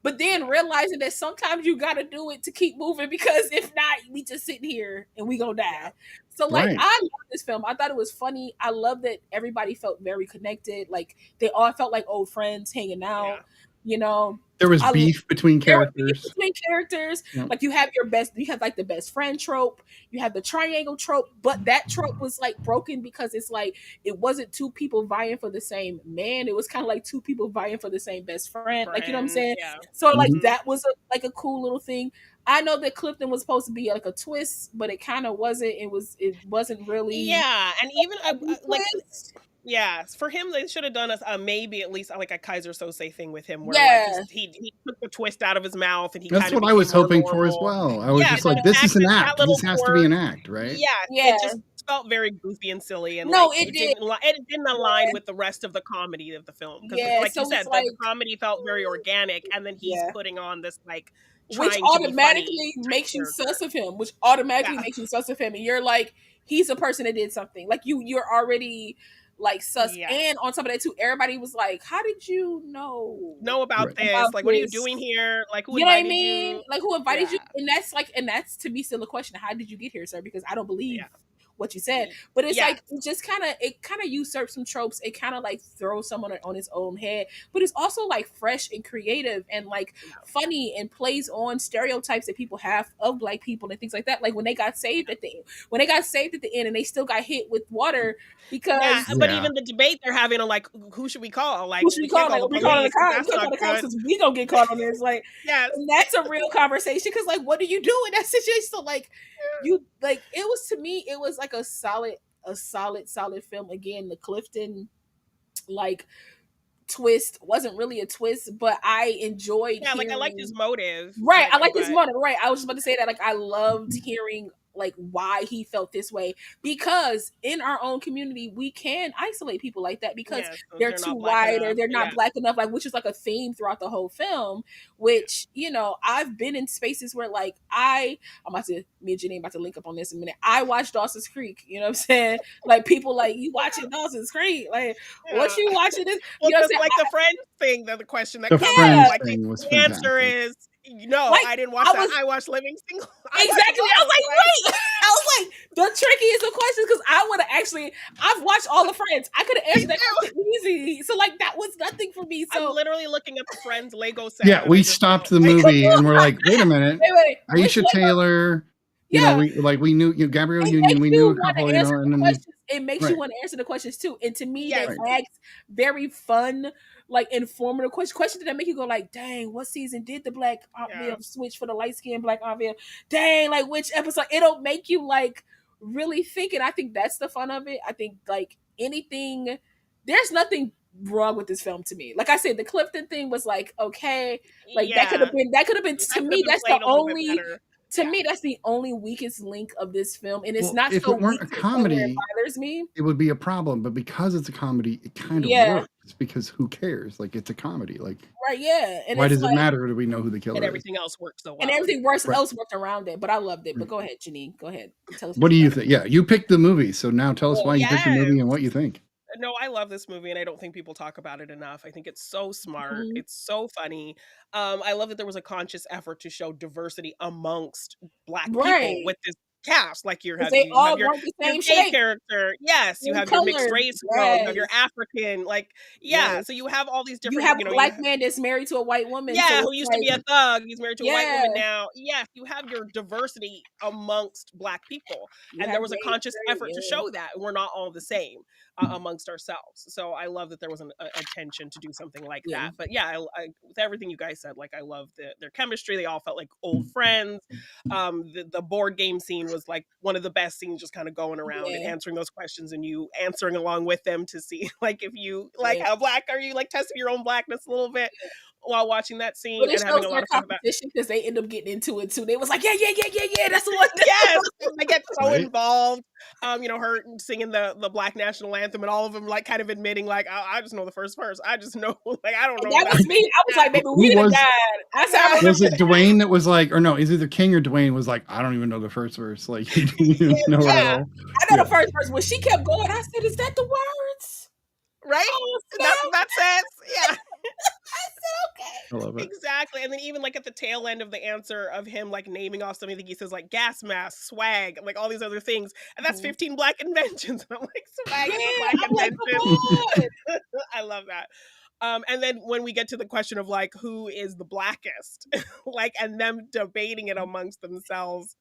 But then realizing that sometimes you got to do it to keep moving, because if not, we just sitting here and we gonna die. So like, I love this film. I thought it was funny. I love that everybody felt very connected. Like they all felt like old friends hanging out. You know, there was beef between characters. Like you have like the best friend trope, you have the triangle trope, but that trope was like broken because it's like it wasn't two people vying for the same man. It was kind of like two people vying for the same best friend. Like, you know what I'm saying? So like that was a cool little thing. I know that Clifton was supposed to be like a twist, but it kind of wasn't. It wasn't really. Yeah, and even like. Yeah, for him, they should have done maybe at least like a Kaiser Sose thing with him, where like, he took the twist out of his mouth and he. That's what I was hoping for as well. I was just like, this is an act. This has to be an act, right? Yeah, it just felt very goofy and silly, and it didn't align with the rest of the comedy of the film. Because, like you said, the comedy felt very organic, and then he's putting on this like. Which automatically makes you sus of him. And you're like, he's a person that did something. Like you're already. Like sus, and on top of that too, everybody was like, "How did you know about this? Like, what are you doing here? Like, who invited you? Like, who invited you?" And that's to me still a question: how did you get here, sir? Because I don't believe what you said. But it's Yeah. like it kind of usurps some tropes. It kind of like throws someone on its own head, but it's also like fresh and creative and like funny and plays on stereotypes that people have of Black people and things like that. Like when they got saved at the end and they still got hit with water because but even the debate they're having on like who should we call? Like who should we call? Like we calling the cops? We calling the cops because we gonna get caught on this. Like and that's a real conversation because like what do you do in that situation? So like you like it was to me it was like a solid film. Again, the Clifton like twist wasn't really a twist, but I enjoyed like I liked his motive. Right. I liked his motive. Right. I was just about to say that. Like I loved hearing like why he felt this way because in our own community we can isolate people like that because they're too white or they're not Black enough, like which is like a theme throughout the whole film, which you know I've been in spaces where like me and Jenny about to link up on this in a minute. I watched Dawson's Creek, you know what I'm saying? Like people like you watching Dawson's Creek, like what you watching this? You know what I'm saying? Like the friend thing, the question that the comes friend like thing was the answer is no, like, I didn't watch that. I watched Living Single. Exactly. I was like, wait. I was like, the trickiest of questions because I would have I've watched all the Friends. I could have answered that question easy. So like that was nothing for me. So I'm literally looking at the Friends Lego set. Yeah, we stopped the movie and we're like, wait a minute, wait. Aisha Taylor. You know, we knew Gabrielle Union. We knew a couple. You know, and then it makes you want to answer the questions too. And to me, they asked very fun, like informative questions that make you go like, dang, what season did the Black Aunt Viv switch for the light skinned Black Aunt Viv? Dang, like which episode? It'll make you like really think. And I think that's the fun of it. I think like anything, there's nothing wrong with this film to me. Like I said, the Clifton thing was like, okay, like that could have been to me, that's the only to me, that's the only weakest link of this film, and it's not if so it weren't weak a comedy, it bothers me. It would be a problem, but because it's a comedy, it kind of works because who cares? Like it's a comedy, like and why does it matter? Do we know who the killer is? And everything else works so well. And everything else worked around it, but I loved it. But go ahead, Janine. Go ahead. Tell us what do you think? Yeah, you picked the movie, so now tell us why you picked the movie and what you think. No, I love this movie, and I don't think people talk about it enough. I think it's so smart. It's so funny. I love that there was a conscious effort to show diversity amongst Black people with this cast. Like you have your gay character. Yes, you have your mixed race girl. You have your African. Like so you have all these different. You have a Black man that's married to a white woman. Yeah, who used to be a thug. He's married to a white woman now. Yes, you have your diversity amongst Black people, and there was a conscious effort to show that we're not all the same. Amongst ourselves. So I love that there was an attention to do something like that. But I with everything you guys said, like I love their chemistry. They all felt like old friends. The board game scene was like one of the best scenes, just kind of going around and answering those questions and you answering along with them to see like if you like how Black are you, like testing your own Blackness a little bit while watching that scene and having a lot of fun about it. Because they end up getting into it too. They was like, yeah, that's the one. Yes, they get so involved. Her singing the Black national anthem and all of them like kind of admitting like, I just know the first verse. I just know, like, I don't know. That was me. I was like, maybe we done died. I said, was it Dwayne that was like, or no, it's either King or Dwayne was like, I don't even know the first verse. Like, he didn't know it at all. I know the first verse. When she kept going, I said, is that the words? Right? That's what that says. Yeah. I I love it. Exactly. And then even like at the tail end of the answer of him like naming off something, I think he says like gas mask, swag, like all these other things. And that's 15 Black inventions. And I'm like, swag is a Black invention. I love that. And then when we get to the question of like who is the Blackest, like, and them debating it amongst themselves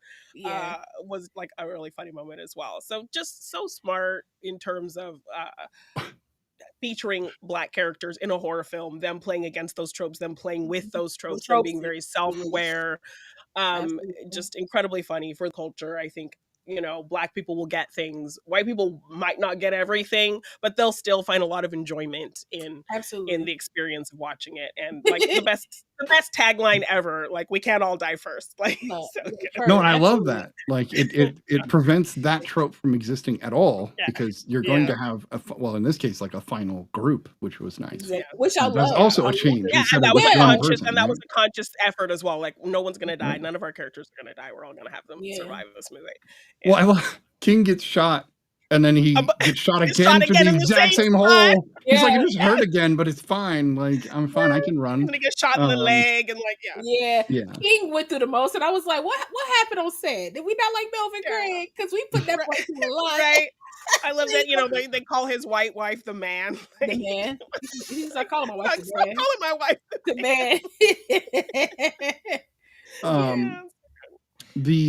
was like a really funny moment as well. So just so smart in terms of featuring Black characters in a horror film, them playing against those tropes, them playing with those tropes, them being very self-aware, just incredibly funny for the culture. I think, Black people will get things, white people might not get everything, but they'll still find a lot of enjoyment in the experience of watching it. And like the best tagline ever, like we can't all die first. Like so good. No, and I love that. Like it prevents that trope from existing at all because you're going to have in this case like a final group, which was nice. Which I love. That's also a change. Yeah, and that was a conscious effort as well. Like no one's gonna die. None of our characters are gonna die. We're all gonna have them survive this movie. Well, I love King gets shot And then he gets shot again through the exact same hole. He's like, it just hurt again, but it's fine. Like, I'm fine. I can run. And then he gets shot in the leg and King went through the most, and I was like, what happened on set? Did we not like Melvin Gregg? Because we put that boy through a lot. Right. I love that, they call his white wife the man. The man. He's like, calling my wife the man. man. Calling my wife the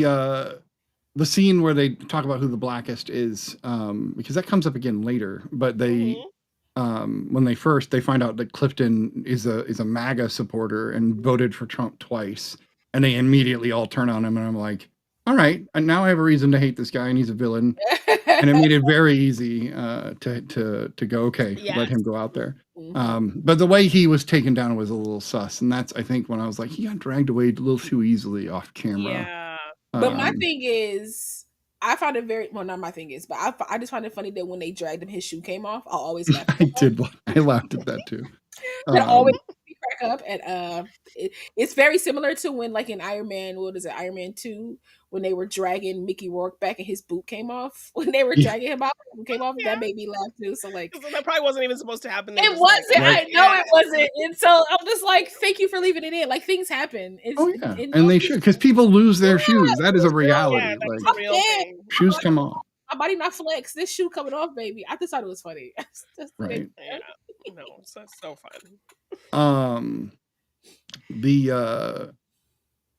man. The scene where they talk about who the blackest is, because that comes up again later, but they when they find out that Clifton is a MAGA supporter and voted for Trump twice, and they immediately all turn on him, and I'm like, all right, and now I have a reason to hate this guy, and he's a villain. And it made it very easy to go, okay, let him go out there. But the way he was taken down was a little sus, and that's, I think, when I was like, he got dragged away a little too easily off camera. Yeah. But my thing is, I found it very, well, not my thing is, but I just find it funny that when they dragged him, his shoe came off. I'll always laugh at that. I laughed at that too. That always crack up. And it's very similar to when, like in Iron Man, Iron Man 2, when they were dragging Mickey Rourke back and his boot came off. When they were dragging him out, it came off. That made me laugh too. So like, that probably wasn't even supposed to happen. It wasn't. I know it wasn't. And so I'm just like, thank you for leaving it in. Like, things happen. And they should, because people lose their shoes. That is a reality. Yeah, that's like, a real thing. Shoes come off. My body not flex. This shoe coming off, baby. I just thought it was funny. Right. Yeah. No, it's so fun.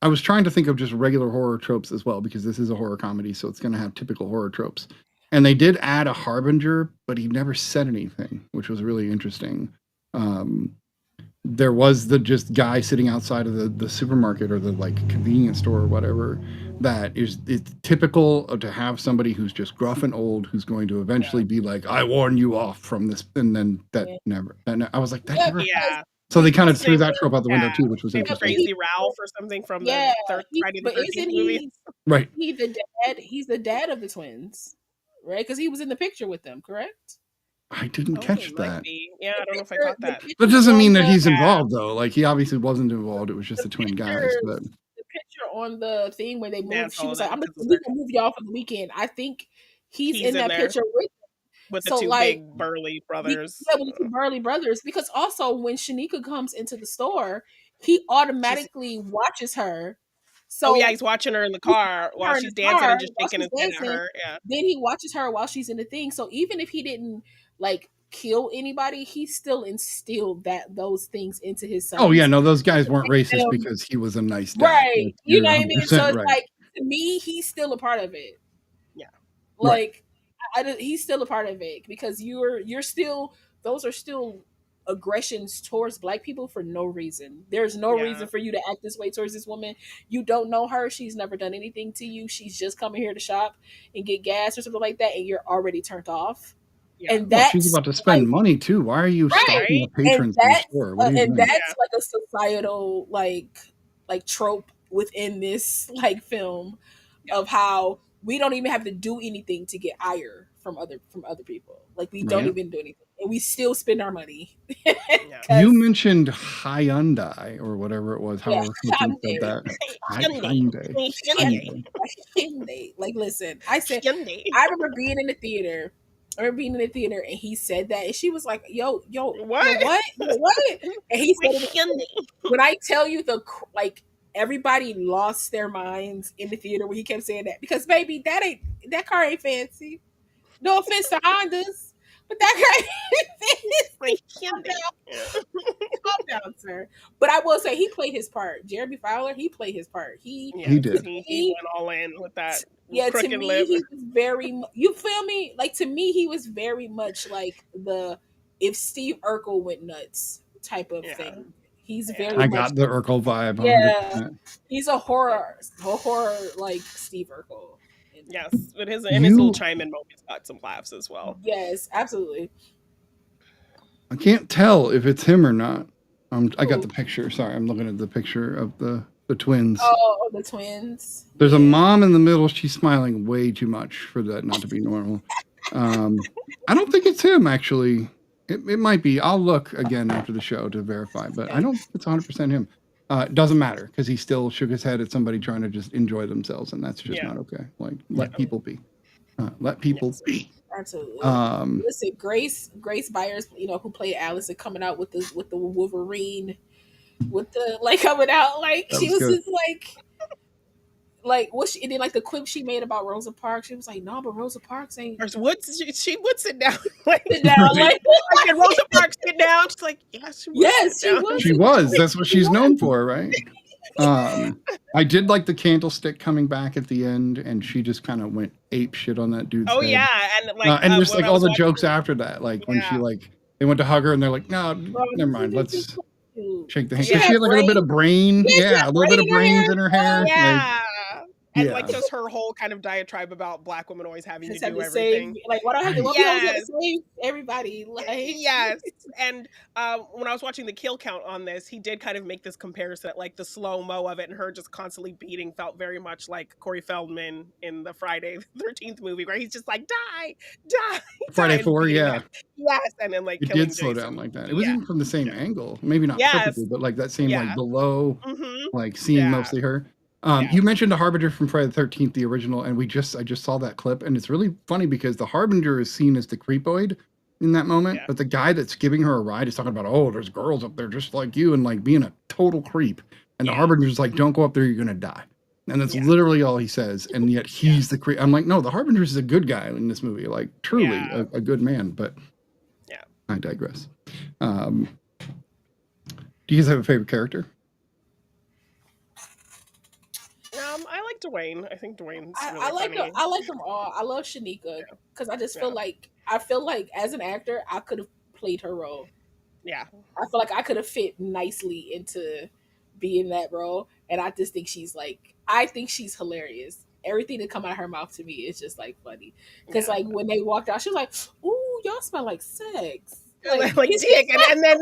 I was trying to think of just regular horror tropes as well, because this is a horror comedy, so it's going to have typical horror tropes. And they did add a harbinger, but he never said anything, which was really interesting. There was the just guy sitting outside of the supermarket or the like convenience store or whatever. It's typical to have somebody who's just gruff and old, who's going to eventually be like, I warn you off from this. And then I was like, that never. Yeah. So they kind of threw that trope out the window too, which was interesting. Crazy Ralph or something from the Friday the 13th movie. Right. He's the dad of the twins, right? Because he was in the picture with them, correct? I didn't catch that. Yeah, I don't know if I caught that. That doesn't mean that he's involved, though. Like, he obviously wasn't involved. It was just the twin guys. But the picture on the thing where they moved, she was like, "I'm gonna move y'all for the weekend." I think he's in that picture with the two big burly brothers. Yeah, with the two burly brothers. Because also when Shanika comes into the store, he automatically watches her. So he's watching her in the car while she's dancing and just thinking it's her. Yeah. Then he watches her while she's in the thing. So even if he didn't like kill anybody, he still instilled those things into his son. Oh yeah, no, those guys weren't racist because he was a nice dad. Right. Like, you know what I mean? So it's right. like, to me, he's still a part of it. Yeah. Like he's still a part of it, because you're still, those are still aggressions towards Black people for no reason. There's no reason for you to act this way towards this woman. You don't know her. She's never done anything to you. She's just coming here to shop and get gas or something like that, and you're already turned off. Yeah. And that's she's about to spend money too. Why are you stopping the patrons in the store? And that's like a societal like trope within this like film of how we don't even have to do anything to get ire from other people. Like, we don't even do anything, and we still spend our money. You mentioned Hyundai or whatever it was. However, you said that. Hyundai. Like, listen, I said, I remember being in the theater. And he said that, and she was like, "Yo, what? And he said, when I tell you everybody lost their minds in the theater when he kept saying that, because baby, that car ain't fancy. No offense to Hondas, but that car ain't fancy. Calm down, sir. But I will say he played his part. Jeremy Fowler, he played his part. He did. He went all in with that. Yeah, to me, he was very. You feel me? Like, to me, he was very much like if Steve Urkel went nuts type of thing. He's very. I got the Urkel vibe. 100%. Yeah, he's a horror like Steve Urkel. Yes, but his little chime-in moments got some laughs as well. Yes, absolutely. I can't tell if it's him or not. I got the picture. Sorry, I'm looking at the picture of the twins. Oh, the twins. There's a mom in the middle. She's smiling way too much for that not to be normal. I don't think it's him, actually. It might be. I'll look again after the show to verify, but I don't think it's 100% him. It doesn't matter, because he still shook his head at somebody trying to just enjoy themselves, and that's just not okay. Like, let people be. Let people be. Absolutely. Listen, Grace Byers, who played Alice, and coming out with the Wolverine, with the coming out she was good. just what she, and then the quip she made about Rosa Parks, she was like, no, but Rosa Parks ain't. She would sit down. Sit down, did Rosa Parks sit down? She's like, yes, she was. She was. That's what she's known for, right? I did like the candlestick coming back at the end, and she just kind of went ape shit on that dude's head. Yeah, and just all the jokes after that, when she they went to hug her, and they're like, no, never mind, let's shake the hand. She had a little bit of brain, a little bit of brains in her hair, and just her whole kind of diatribe about Black women always having to do everything. Why don't I have to save everybody? Yes. And when I was watching the kill count on this, he did kind of make this comparison that the slow-mo of it and her just constantly beating felt very much like Corey Feldman in the Friday the 13th movie, where he's just like, die. Friday 4, Yes, and then it did slow down like that. It was even from the same angle, maybe not perfectly, but that same below, seeing mostly her. You mentioned the Harbinger from Friday the 13th, the original, and I just saw that clip, and it's really funny because the Harbinger is seen as the creepoid in that moment, but the guy that's giving her a ride is talking about, oh, there's girls up there just like you, and being a total creep, and the Harbinger's like, don't go up there, you're gonna die, and that's literally all he says, and yet he's the creep. I'm like, no, the Harbinger is a good guy in this movie, truly a good man, but I digress. Do you guys have a favorite character? I like Dwayne. I think Dwayne's really I like funny. I like them all. I love Shanika because I just feel like as an actor I could have played her role. Yeah, I feel like I could have fit nicely into being that role, and I just think I think she's hilarious. Everything that come out of her mouth to me is just funny because when they walked out, she was like, "Ooh, y'all smell like sex." Like dick, and then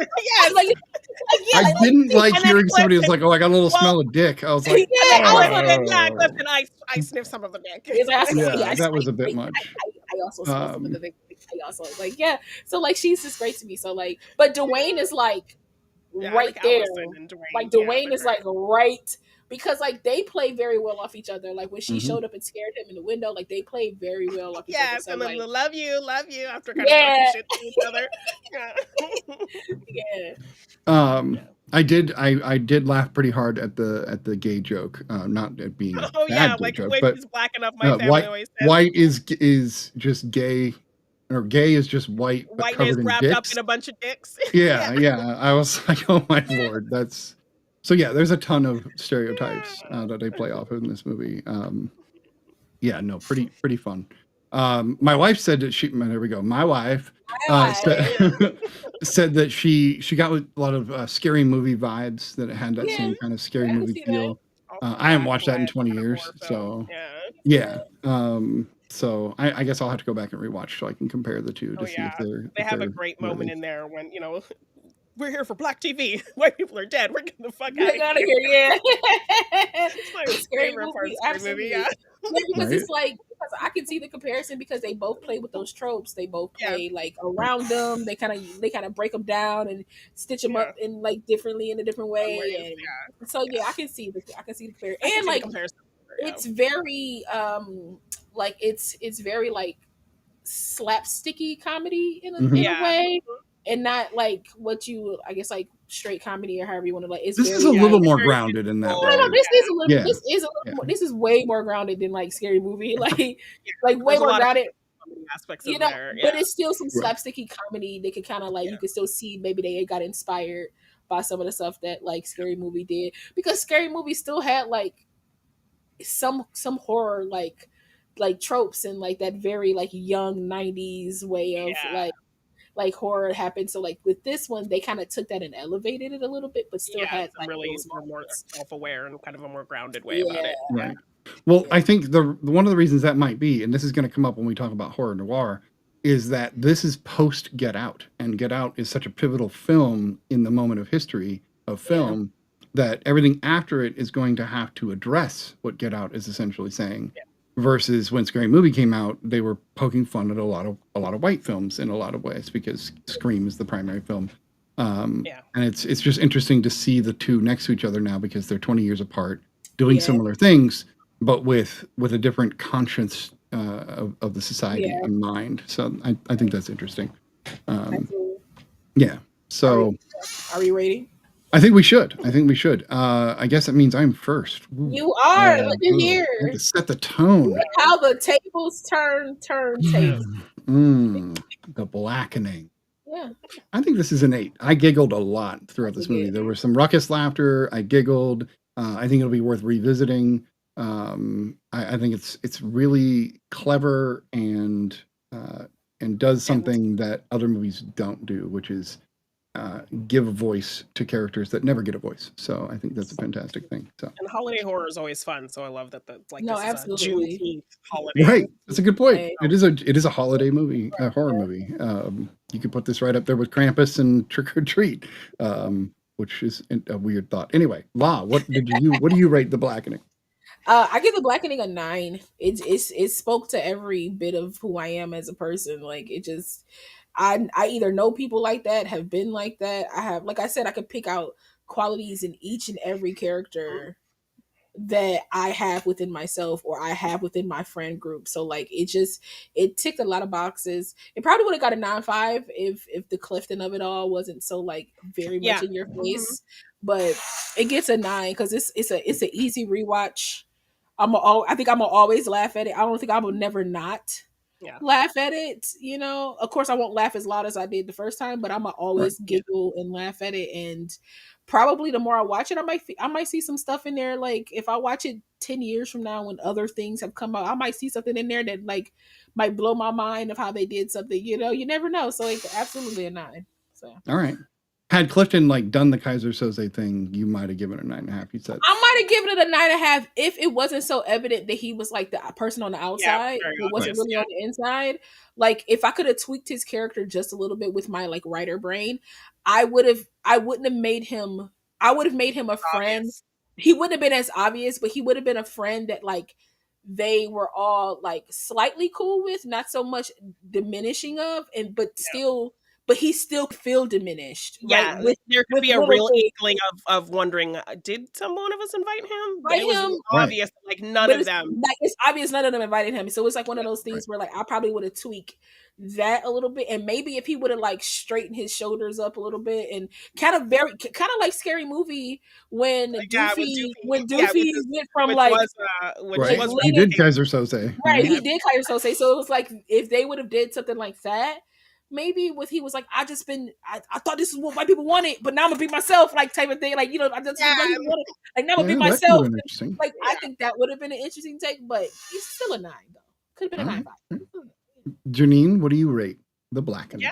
I didn't like hearing somebody was like, "Oh, I got a little smell of dick." I was like, Clifton, I sniffed some of the dick. That was a bit much. I also smell some of the dick. I also So she's just great to me. So but Dwayne is right there. Dwayne is right. Because they play very well off each other. When she showed up and scared him in the window, they played very well off each other. Yes, and then love you after kind of talking shit to each other. I did laugh pretty hard at the gay joke, not at being a bad gay joke, but he's blacking up my family. White is just gay, or gay is just white, but white covered is in wrapped dicks. up in a bunch of dicks. Yeah. I was like, oh my lord, that's. So there's a ton of stereotypes that they play off of in this movie. Pretty fun. My wife said that there we go. My wife said that she got a lot of scary movie vibes, that it had that same kind of scary movie feel. I haven't watched that in 20 years, so so I guess I'll have to go back and rewatch so I can compare the two to see if they have a great moment in there when we're here for Black TV. White people are dead. We're getting the fuck out of here. It's my favorite part of the movie. Because it's because I can see the comparison because they both play with those tropes. They both play around them. They kind of break them down and stitch them up in differently in a different way. And so I can see the comparison. And it's very it's very slapsticky comedy in a way. And not what you, I guess, straight comedy or however you want to This is a little more grounded in that way. No, this is a little. This is a little more. This is way more grounded than Scary Movie. Way more grounded. Aspects of there, but it's still some slapsticky comedy. They could kind of you can still see maybe they got inspired by some of the stuff that Scary Movie did, because Scary Movie still had some horror tropes and that very young 90s way of horror happened. So with this one, they kind of took that and elevated it a little bit, but still had really more self-aware and kind of a more grounded way about it. Right. Well, I think one of the reasons that might be, and this is going to come up when we talk about horror noir, is that this is post Get Out, and Get Out is such a pivotal film in the moment of history of film that everything after it is going to have to address what Get Out is essentially saying. Versus when Scary Movie came out, they were poking fun at a lot of white films in a lot of ways, because Scream is the primary film. And it's just interesting to see the two next to each other now, because they're 20 years apart, doing similar things, but with a different conscience of the society in mind. So I think that's interesting. Absolutely. Yeah. So are we ready? I think we should. I guess that means I'm first. Ooh. You are. Look at here. I have to set the tone. Look how the tables turn tables. The Blackening. Yeah. I think this is an 8. I giggled a lot throughout this movie. There was some ruckus laughter. I giggled. I think it'll be worth revisiting. I think it's really clever and does something that other movies don't do, which is give a voice to characters that never get a voice. So I think that's a fantastic thing. So and holiday horror is always fun. So I love that this is a Juneteenth holiday. Right, that's a good point. It is a holiday movie, a horror movie. You could put this right up there with Krampus and Trick or Treat, which is a weird thought. Anyway, La, what do you rate The Blackening? I give The Blackening a 9. It spoke to every bit of who I am as a person. Like it just. I either know people like that, have been like that. I have, like I said, I could pick out qualities in each and every character that I have within myself or I have within my friend group. So like it ticked a lot of boxes. It probably would have got a 9.5 if the Clifton of it all wasn't so like very much in your face. But it gets a 9 because it's an easy rewatch. I think I'm gonna always laugh at it. I don't think I will never not. Laugh at it, of course I won't laugh as loud as I did the first time, but I'm gonna always giggle and laugh at it. And probably the more I watch it, I might see some stuff in there. Like if I watch it 10 years from now when other things have come out, I might see something in there that like might blow my mind of how they did something. You never know. So it's absolutely a 9. So all right. Had Clifton like done the Kaiser Soze thing, you might have given it a 9.5. You said I might have given it a 9.5 if it wasn't so evident that he was like the person on the outside. It wasn't really on the inside. Like if I could have tweaked his character just a little bit with my like writer brain, I would have made him a friend. He wouldn't have been as obvious, but he would have been a friend that like they were all like slightly cool with, not so much diminishing of, but he still feel diminished. Yeah, right? There could be a real inkling of wondering, did someone of us invite him? But it was obvious, like none of them. It's obvious none of them invited him. So it's like one of those things where like I probably would have tweaked that a little bit, and maybe if he would have like straightened his shoulders up a little bit, and kind of like Scary Movie when Doofy went from he did Kaiser Soze. Right, he did Kaiser Soze. So it was like if they would have did something like that. Maybe he was like, I thought this is what white people wanted, but now I'm gonna be myself, like type of thing. Like, I just wanted, like now I'm gonna be myself. Like, I think that would have been an interesting take, but he's still a 9 though. Could have been a 9.5. Janine, what do you rate The Blackening?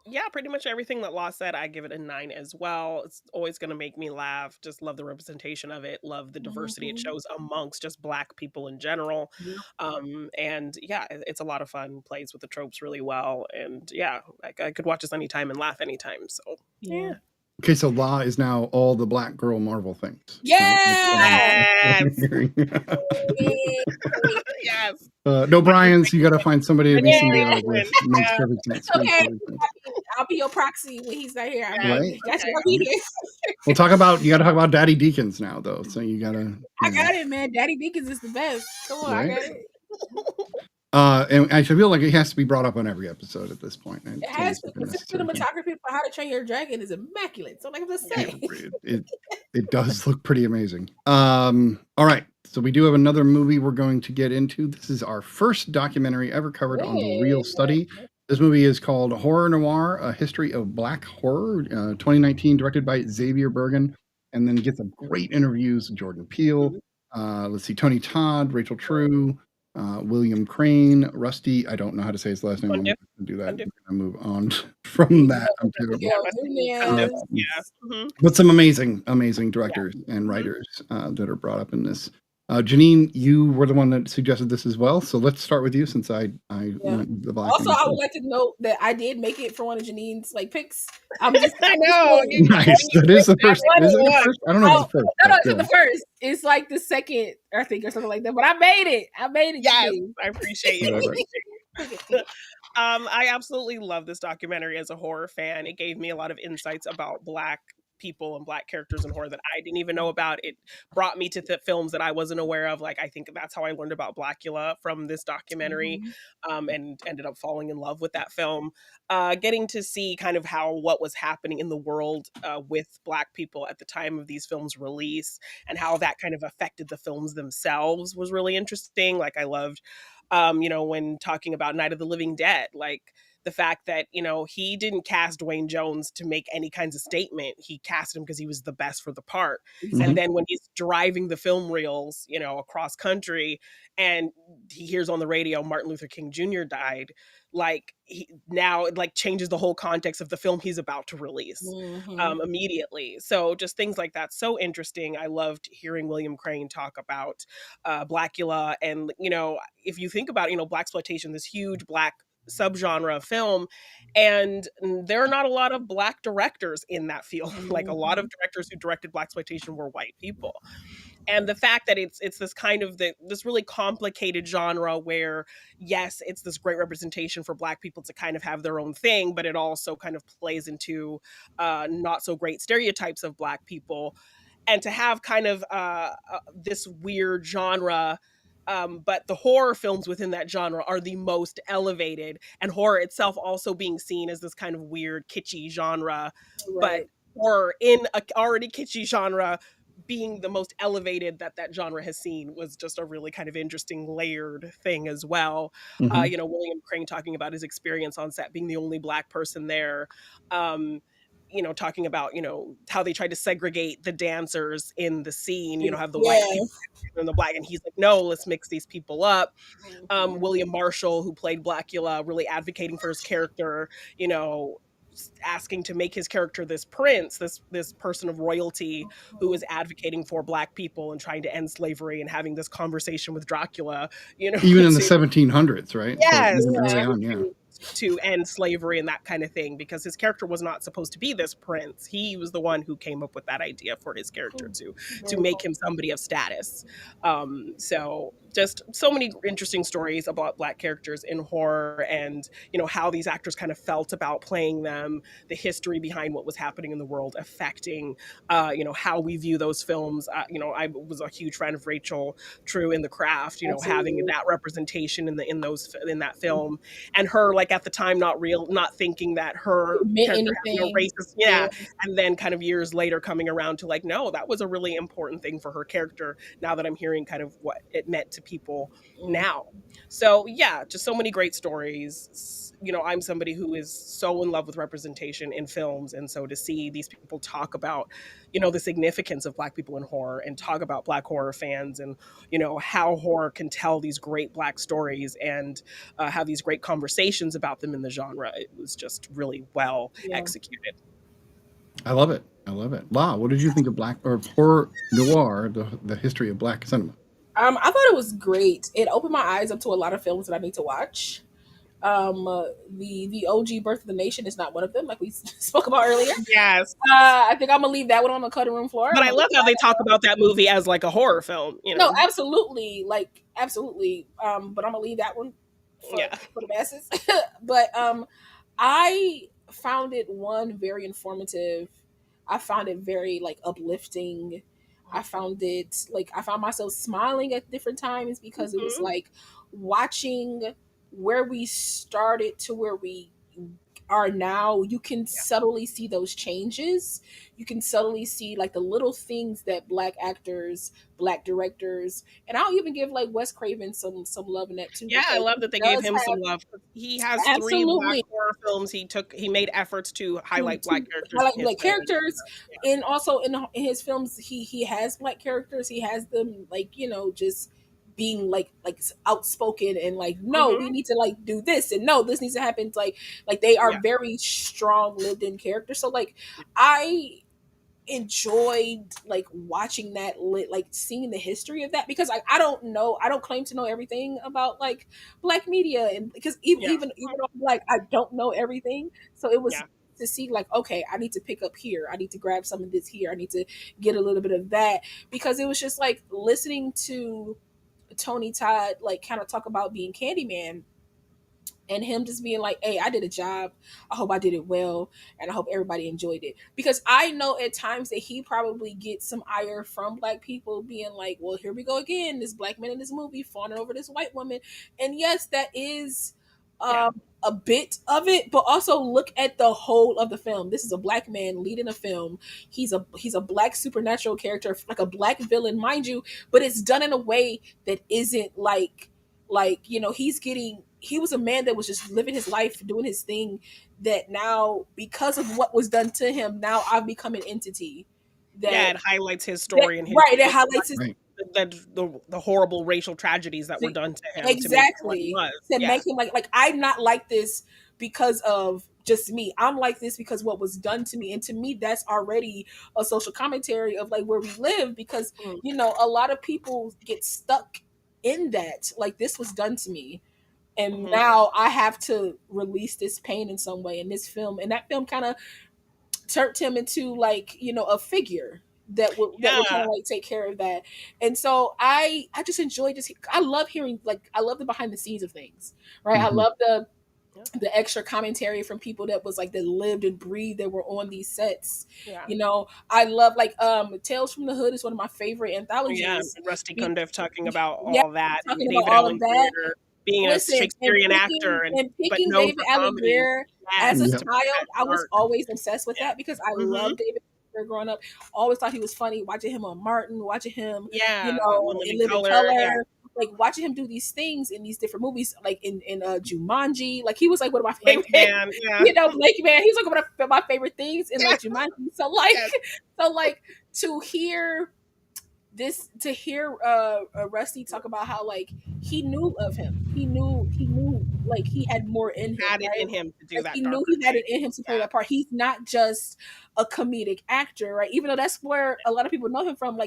Yeah, pretty much everything that Law said, I give it a 9 as well. It's always going to make me laugh. Just love the representation of it. Love the diversity it shows amongst just Black people in general. And yeah, it's a lot of fun. Plays with the tropes really well. And yeah, I could watch this anytime and laugh anytime. So yeah. Okay, so Law is now all the Black girl Marvel things. Yes! Yes. No Bryans, you gotta find somebody to be symbiotic with. Makes perfect sense. Okay. I'll be your proxy when he's not here. Right? We'll you gotta talk about Daddy Deacons now though. So you gotta I got it, man. Daddy Deacons is the best. Come on, I got it. And I feel like it has to be brought up on every episode at this point. It has to. The cinematography for How to Train Your Dragon is immaculate. So like I'm just saying. It does look pretty amazing. All right. So we do have another movie we're going to get into. This is our first documentary ever covered on the Reel Study. This movie is called Horror Noire, A History of Black Horror, 2019, directed by Xavier Bergen. And then gets some great interviews with Jordan Peele. Let's see, Tony Todd, Rachel True, William Crane, Rusty. I don't know how to say his last name. I'm going to do that. I'm going to move on from that. I'm terrible. But some amazing directors and writers that are brought up in this. Janine, you were the one that suggested this as well. So let's start with you since I went the Black. Also, I would like to note that I did make it for one of Janine's picks. I'm just I know. Nice. That is the first. Is it the first? I don't know if it's the first. No, it's not the first. It's like the second, I think, or something like that. But I made it. Yes, I appreciate you. I absolutely love this documentary as a horror fan. It gave me a lot of insights about Black people and Black characters in horror that I didn't even know about. It brought me to films that I wasn't aware of. Like, I think that's how I learned about Blackula from this documentary, and ended up falling in love with that film. Getting to see kind of what was happening in the world with Black people at the time of these films' release, and how that kind of affected the films themselves was really interesting. Like, I loved, when talking about Night of the Living Dead, like, the fact that, he didn't cast Dwayne Jones to make any kinds of statement. He cast him because he was the best for the part. And then when he's driving the film reels, across country, and he hears on the radio Martin Luther King Jr. died, like, now it like changes the whole context of the film he's about to release immediately. So just things like that. So interesting. I loved hearing William Crane talk about Blackula. And, if you think about, Blaxploitation, this huge Black subgenre of film, and there are not a lot of Black directors in that field. Like, a lot of directors who directed Blaxploitation were white people. And the fact that it's this kind of this really complicated genre where, yes, it's this great representation for Black people to kind of have their own thing, but it also kind of plays into not so great stereotypes of Black people, and to have kind of this weird genre. But the horror films within that genre are the most elevated, and horror itself also being seen as this kind of weird, kitschy genre. Right. But horror in a already kitschy genre being the most elevated that genre has seen was just a really kind of interesting layered thing as well. William Crane talking about his experience on set, being the only Black person there. Talking about, how they tried to segregate the dancers in the scene, have the white people and the Black, and he's like, no, let's mix these people up. William Marshall, who played Blackula, really advocating for his character, asking to make his character this prince, this person of royalty who is advocating for Black people and trying to end slavery, and having this conversation with Dracula, even in the 1700s, right? Yes, so early on, to end slavery and that kind of thing, because his character was not supposed to be this prince. He was the one who came up with that idea for his character to make him somebody of status. So just so many interesting stories about Black characters in horror, and how these actors kind of felt about playing them, the history behind what was happening in the world affecting how we view those films. I was a huge fan of Rachel True in The Craft, having that representation in that film, and her, like, at the time not thinking that her character had no racist, and then kind of years later coming around to like, no, that was a really important thing for her character, now that I'm hearing kind of what it meant to people now. So yeah, just so many great stories. I'm somebody who is so in love with representation in films, and so to see these people talk about the significance of Black people in horror, and talk about Black horror fans, and how horror can tell these great Black stories, and have these great conversations about them in the genre, it was just really well executed. I love it. La, what did you think of horror noir, the history of Black cinema? I thought it was great. It opened my eyes up to a lot of films that I need to watch. The OG Birth of the Nation is not one of them, like we spoke about earlier. Yes. I think I'm gonna leave that one on the cutting room floor. But I love how they talk about that movie as like a horror film. No, absolutely, absolutely. But I'm gonna leave that one for the masses. But I found it very informative. I found it very uplifting. I found myself smiling at different times, because it was like watching where we started to where we are now. You can subtly see those changes. You can subtly see the little things that Black actors, Black directors, and I'll even give Wes Craven some love in that too. Yeah, I love that they gave him some love. He has 3 Black horror films. He made efforts to highlight Black characters. Black characters, and also in his films, he has Black characters. He has them just being outspoken and no, we need to do this, and no, this needs to happen. They are very strong lived in characters. So I enjoyed watching that, seeing the history of that, because I don't claim to know everything about Black media, and because even though I don't know everything, so it was to see okay, I need to pick up here, I need to grab some of this here, I need to get a little bit of that, because it was just listening to Tony Todd kind of talk about being Candyman. and him just being like, hey, I did a job, I hope I did it well, and I hope everybody enjoyed it. Because I know at times that he probably gets some ire from Black people being like, well, here we go again, this Black man in this movie fawning over this white woman. And yes, that is a bit of it, but also look at the whole of the film. This is a Black man leading a film. He's a Black supernatural character, like a Black villain, mind you, but it's done in a way that isn't like he was a man that was just living his life, doing his thing, that now, because of what was done to him, now I've become an entity that it highlights his story and his right, it highlights his the horrible racial tragedies that were done to him, exactly, to make him like I'm not like this because of just me, I'm like this because what was done to me. And to me, that's already a social commentary of like where we live, because a lot of people get stuck in that, like, this was done to me, and now I have to release this pain in some way. In this film, and that film kind of turned him into like a figure that would kind of like take care of that. And so I just enjoy just, I love hearing, like, I love the behind the scenes of things, right? I love the extra commentary from people that was like, that lived and breathed, that were on these sets. I love, like, Tales from the Hood is one of my favorite anthologies. Rusty Cundiff talking about all that, talking David about all of that, being a Shakespearean actor, and picking David Allen Greer as a child. I was always obsessed with that, because I loved David Greer growing up. Always thought he was funny, watching him on Martin, watching him in Living Color. Like, watching him do these things in these different movies, like in Jumanji, like he was like one of my favorite, Blake Man. He's like one of my favorite things in like Jumanji. So like, to hear Rusty talk about how, like, he knew of him, he knew like he had more in him, had it in him to do like, that. He knew he had it in him to play that part. He's not just a comedic actor, right? Even though that's where a lot of people know him from.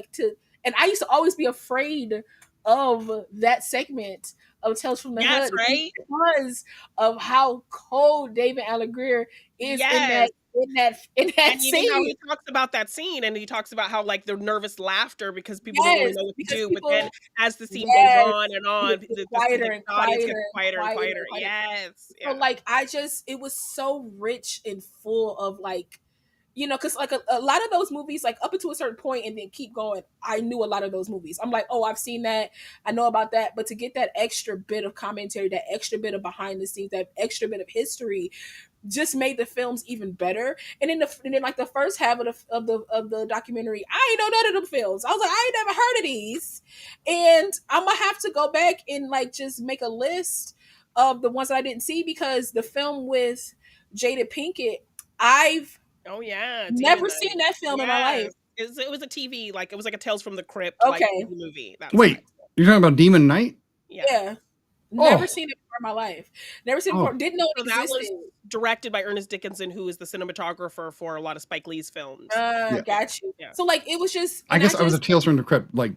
And I used to always be afraid of that segment of Tales from the Hood, right? Because of how cold David Allen Greer is in that and scene. You know how he talks about that scene, and he talks about how, like, the nervous laughter because people don't really know what to do. But then as the scene goes on and on, the quieter and audience quieter, gets quieter and quieter. Yes. So like, it was so rich and full of, like, because like a lot of those movies, like, up until a certain point and then keep going, I knew a lot of those movies. I'm like, oh, I've seen that, I know about that. But to get that extra bit of commentary, that extra bit of behind the scenes, that extra bit of history, just made the films even better. And then like the first half of the documentary, I ain't know none of them films. I was like, I ain't never heard of these, and I'm gonna have to go back and like just make a list of the ones that I didn't see, because the film with Jada Pinkett, I've never seen that film in my life. It was a TV, like, it was like a Tales from the Crypt like movie. Wait, you're talking about Demon Knight? Yeah. Never seen it before in my life. Never seen it before. Didn't know it existed. That was directed by Ernest Dickinson, who is the cinematographer for a lot of Spike Lee's films. Got you. So like, it was just, I guess I was a Tales from the Crypt, like,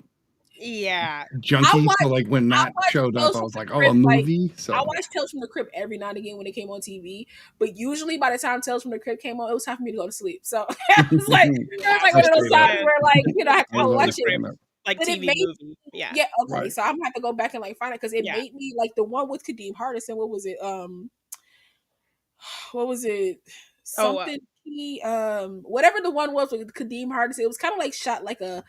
junkie. So like, when that showed up, I was like, oh, a movie. Like, so I watched Tales from the Crypt every now and again when it came on TV, but usually by the time Tales from the Crypt came on, it was time for me to go to sleep. So it was like, one of those times where, like, I have to watch it. Like, but TV movie. Okay. So I'm gonna have to go back and like find it, because it made me like the one with Kadeem Hardison. What was it? Something. Whatever the one was with Kadeem Hardison, it was kind of like shot like a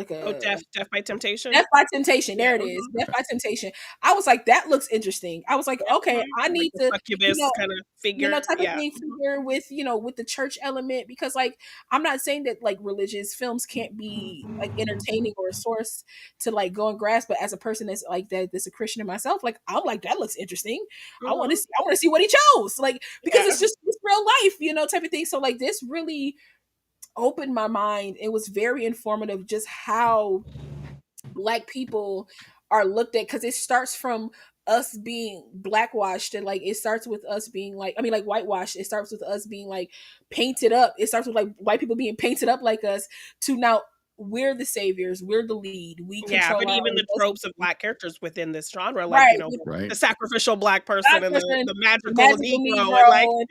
Death by Temptation. Death by Temptation. There it is. Death by Temptation. I was like, that looks interesting. I was like, okay, I need to succubus kind of figure, type of thing, figure with with the church element, because like, I'm not saying that like religious films can't be like entertaining or a source to like go and grasp, but as a person that's like that's a Christian in myself, like, I'm like, that looks interesting. I want to see what he chose, like, because it's just real life, type of thing. So like, this really opened my mind. It was very informative just how Black people are looked at, because it starts from us being blackwashed, and like, it starts with us being like, whitewashed. It starts with us being like painted up. It starts with like white people being painted up like us, to now we're the saviors, we're the lead, we control. But even the tropes of Black characters within this genre, like, the sacrificial Black person and the magical Negro,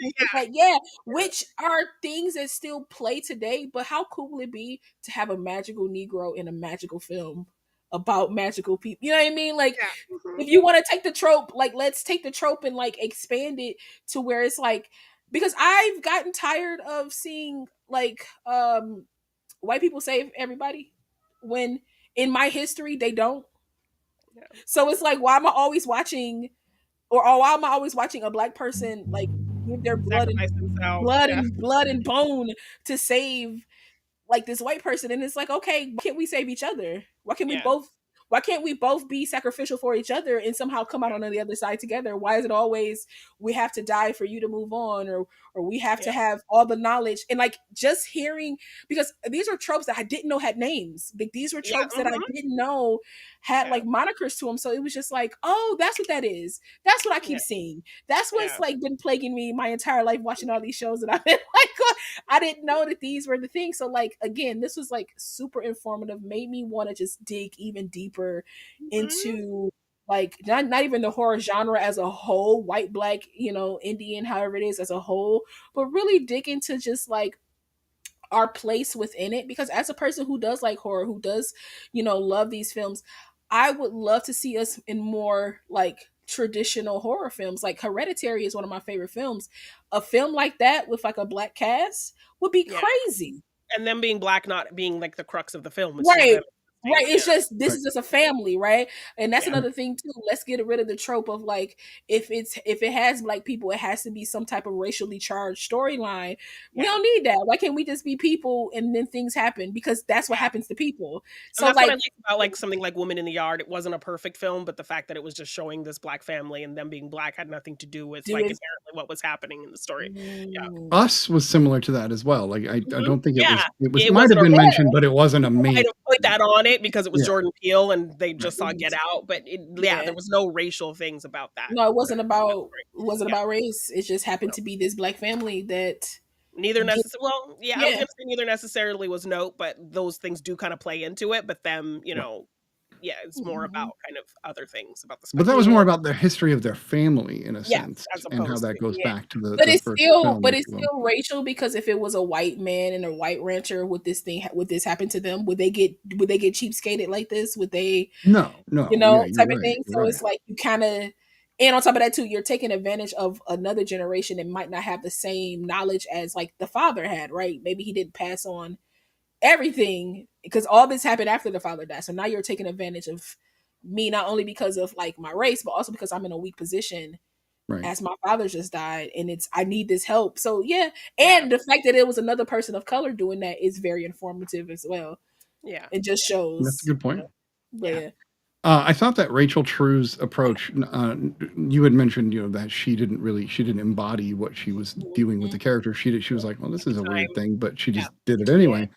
which are things that still play today. But how cool would it be to have a magical Negro in a magical film? about magical people. You know what I mean? Like, Yeah. if you want to take the trope, like, let's take the trope and like expand it to where it's like, because I've gotten tired of seeing like white people save everybody when in my history they don't. Yeah. So it's like, why am I always watching, or why am I always watching a black person like give their Sacrifice themselves. Yeah. blood and bone to save like this white person? And it's like, okay, why can't we save each other? Yeah. Why can't we both be sacrificial for each other and somehow come out on the other side together? Why is it always we have to die for you to move on, or we have to have all the knowledge? And like, just hearing, because these are tropes that I didn't know had names. Like, these were tropes that I didn't know had like monikers to them. So it was just like, oh, that's what that is. That's what I keep seeing. That's what's like been plaguing me my entire life watching all these shows that I've been like, I didn't know that these were the things. So like, again, this was like super informative, made me want to just dig even deeper into like not even the horror genre as a whole, white, black, you know, Indian, however it is as a whole, but really dig into just like our place within it. Because as a person who does like horror, who does, you know, love these films, I would love to see us in more like traditional horror films. Like Hereditary is one of my favorite films. A film like that with like a black cast would be crazy. And them being black not being like the crux of the film. It's Right. just Right. It's just, this is just a family, right? And that's another thing too. Let's get rid of the trope of like, if it has black people, it has to be some type of racially charged storyline. We don't need that. Why can't we just be people and then things happen? Because that's what happens to people. So and that's like, what I like about like something like Woman in the Yard. It wasn't a perfect film, but the fact that it was just showing this black family and them being black had nothing to do with like inherently what was happening in the story. Yeah. Us was similar to that as well. Like I don't think it It might have wasn't been a- mentioned, but it wasn't a I main. put that on it because it was Jordan Peele and they just saw Get Out, but there was no racial things about that. no, it wasn't about about race. It just happened to be this black family that neither necessarily. Well, I was gonna say neither necessarily was note, but those things do kind of play into it. But them, you know, it's more about kind of other things about the. But that was more about the history of their family in a sense, as and how opposed that to- goes back to the. But the it's first still, film, but if it's you will. still racial, because if it was a white man and a white rancher, would this happen to them? Would they get cheapskated like this? Would they? No, You know, you're type of right, thing. you're So right. it's like you kind of, and on top of that too, you're taking advantage of another generation that might not have the same knowledge as like the father had, right? Maybe he didn't pass on everything because all this happened after the father died. So now you're taking advantage of me, not only because of like my race, but also because I'm in a weak position as my father just died, and I need this help. So and the fact that it was another person of color doing that is very informative as well. Yeah, it just shows. That's a good point. But I thought that Rachel True's approach, you had mentioned, you know, that she didn't embody what she was doing with the character. She was like, well, this is a weird thing, but she just did it anyway.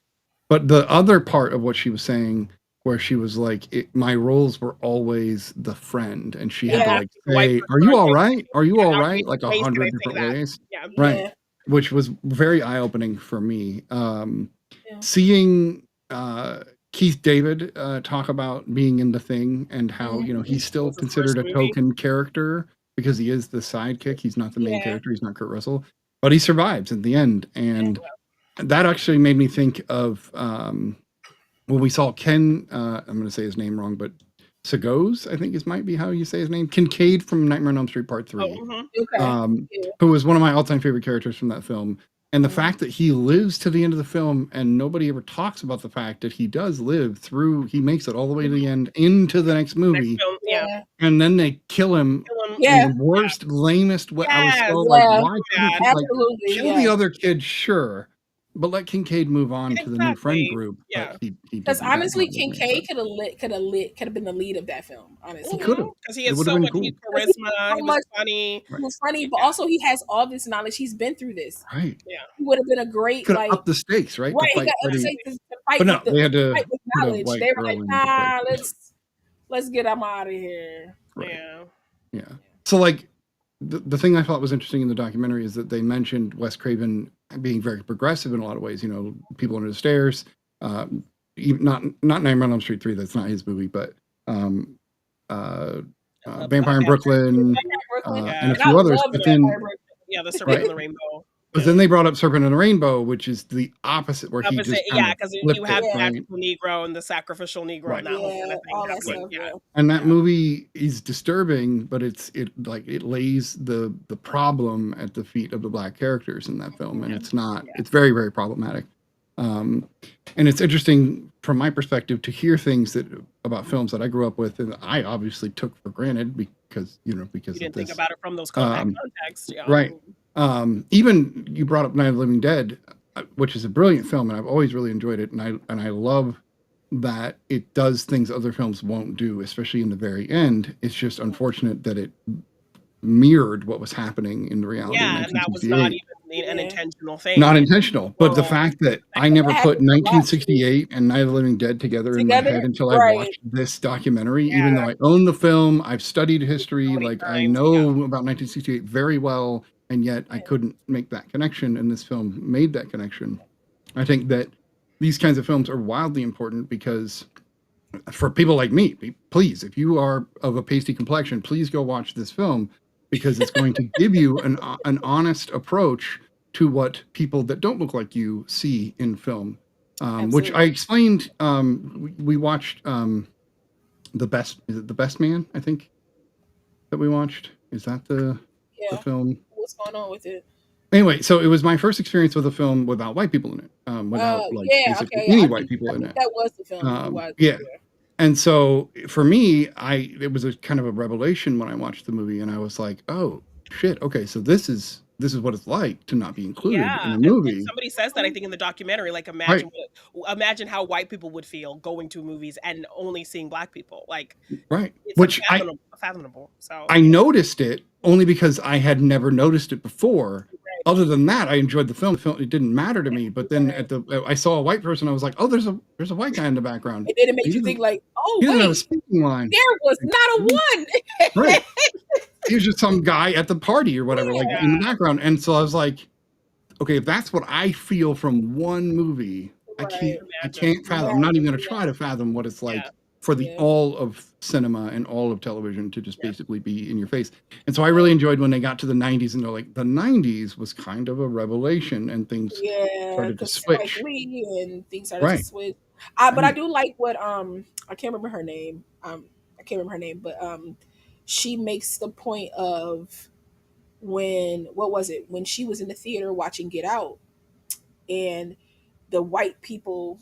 But the other part of what she was saying, where she was like, my roles were always the friend, and she had to like say, are you all right? Are you all right? Like 100 different ways. Right. Which was very eye-opening for me. Seeing Keith David talk about being in The Thing and how, you know, he's still considered a token character because he is the sidekick. He's not the main character. He's not Kurt Russell, but he survives at the end. And that actually made me think of when we saw Ken, I'm going to say his name wrong, but Segoes, I think might be how you say his name, Kincaid from Nightmare on Elm Street Part 3, who was one of my all-time favorite characters from that film. And the fact that he lives to the end of the film and nobody ever talks about the fact that he does live through, he makes it all the way to the end into the next movie. And then they kill him in the worst, lamest way. I was so like, why couldn't you kill the other kid? Sure. But let Kincaid move on to the new friend group. Because honestly, Kincaid could have been the lead of that film. Honestly, he could have, because he has so much charisma. He was funny. He was funny, but also he has all this knowledge. He's been through this. Right. Yeah. He would have been a great could have upped the stakes, right? Right. To He got up the stakes to fight. But no, they had to fight with put a knowledge. white They were like, girl in nah, the place. let's get him out of here. Right. Yeah. So like the thing I thought was interesting in the documentary is that they mentioned Wes Craven being very progressive in a lot of ways. You know, People Under the Stairs, not Nightmare on Elm Street 3. That's not his movie, but Vampire in Brooklyn, and a few others. But then, The Serpent and the Rainbow. But then they brought up Serpent and the Rainbow, which is the opposite, where he just because you have the right? magical Negro and the sacrificial Negro Right. and that whole kind of thing all that happening. stuff, And that movie is disturbing, but it lays the problem at the feet of the Black characters in that film, and it's not. It's very, very problematic. And it's interesting from my perspective to hear things about films that I grew up with, and I obviously took for granted because you didn't think about it from those contexts. Yeah. Right. Even you brought up Night of the Living Dead, which is a brilliant film, and I've always really enjoyed it, and I love that it does things other films won't do, especially in the very end. It's just unfortunate that it mirrored what was happening in the reality. Yeah, and that was not even an intentional thing. Not intentional, but the fact that I never put 1968 and Night of the Living Dead together in my head until I watched this documentary. Even though I own the film, I've studied history, I know about 1968 very well, and yet I couldn't make that connection, and this film made that connection. I think that these kinds of films are wildly important because for people like me, please, if you are of a pasty complexion, please go watch this film, because it's going to give you an honest approach to what people that don't look like you see in film, which I explained. We watched the best man, I think, that we watched. Is that the film? What's going on with it? Anyway, so it was my first experience with a film without white people in it, without any white people in it. That was the film. And so for me, it was a kind of a revelation when I watched the movie, and I was like, oh shit, okay, so this is what it's like to not be included in a movie. And somebody says that, I think, in the documentary, imagine how white people would feel going to movies and only seeing Black people. It's which fathomable. So I noticed it only because I had never noticed it before. Other than that, I enjoyed the film. It didn't matter to me. But then I saw a white person. I was like, oh, there's a white guy in the background. And then it made you think he didn't have a speaking line. There was not a one. Right. He was just some guy at the party or whatever, in the background. And so I was like, okay, if that's what I feel from one movie, I can't fathom. I'm not even going to try to fathom what it's like for all of cinema and all of television to just basically be in your face. And so I really enjoyed when they got to the 90s, and they're like, the 90s was kind of a revelation, and things started to switch. And things started to switch. But I do like what I can't remember her name. But she makes the point of when she was in the theater watching Get Out, and the white people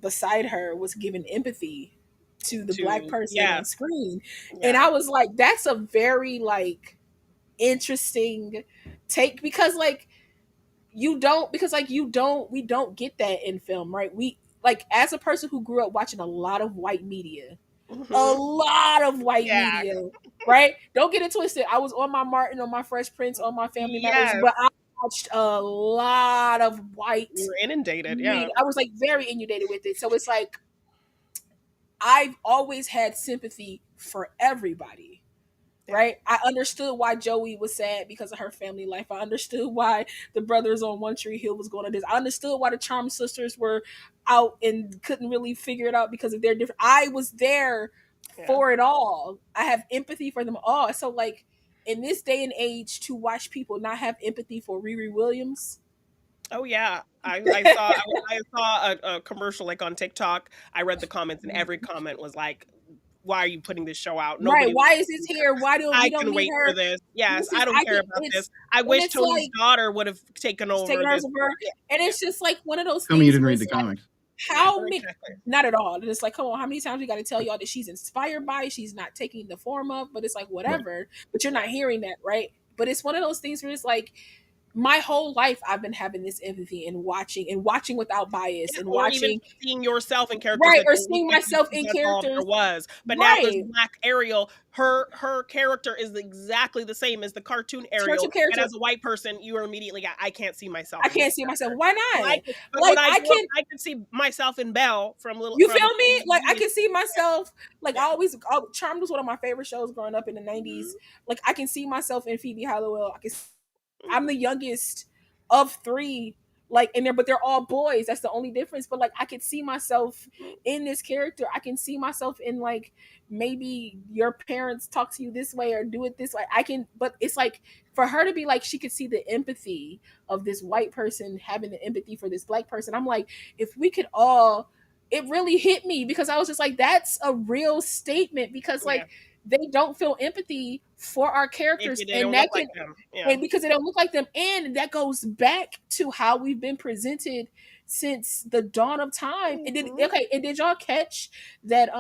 beside her was giving empathy to the Black person on screen. And I was like, that's a very interesting take, because we don't get that in film, right? We as a person who grew up watching a lot of white media, right? Don't get it twisted. I was on my Martin, on my Fresh Prince, on my Family Matters, but I watched a lot of white. You were inundated, media. I was very inundated with it. So it's I've always had sympathy for everybody, right? I understood why Joey was sad because of her family life. I understood why the brothers on One Tree Hill was going to this. I understood why the Charm sisters were out and couldn't really figure it out because of their different. I was there for it all. I have empathy for them all. So in this day and age, to watch people not have empathy for Riri Williams. Oh yeah, I saw a commercial on TikTok. I read the comments, and every comment was like, "Why are you putting this show out? Why is this here? Why do we don't wait her? For this? Yes, I don't care about this. I wish Tony's daughter would have taken over. And it's just one of those. Tell me you didn't read the comics. How many? Not at all. And it's come on, how many times we got to tell y'all that she's inspired by? She's not taking the form of, but it's whatever. Right. But you're not hearing that, right? But it's one of those things where it's my whole life I've been having this empathy and watching without bias, and watching, even seeing yourself in characters, right? Or seeing myself in characters. But now there's Black Ariel. Her character is exactly the same as the cartoon Ariel. And as a white person, you are immediately I can't see myself. I can't see myself. Why not? I can see myself in Belle from Little. You feel me? I can see myself. Charmed was one of my favorite shows growing up in the 90s. I can see myself in Phoebe Halliwell. I'm the youngest of three. like in there, but they're all boys. That's the only difference. But like I could see myself in this character. I can see myself in like maybe your parents talk to you this way or do it this way. I can, but it's like for her to be like she could see the empathy of this white person having the empathy for this black person. I'm like, if we could all, it really hit me because I was just like, that's a real statement because like they don't feel empathy for our characters and that can and because they don't look like them, and that goes back to how we've been presented since the dawn of time. And did y'all catch that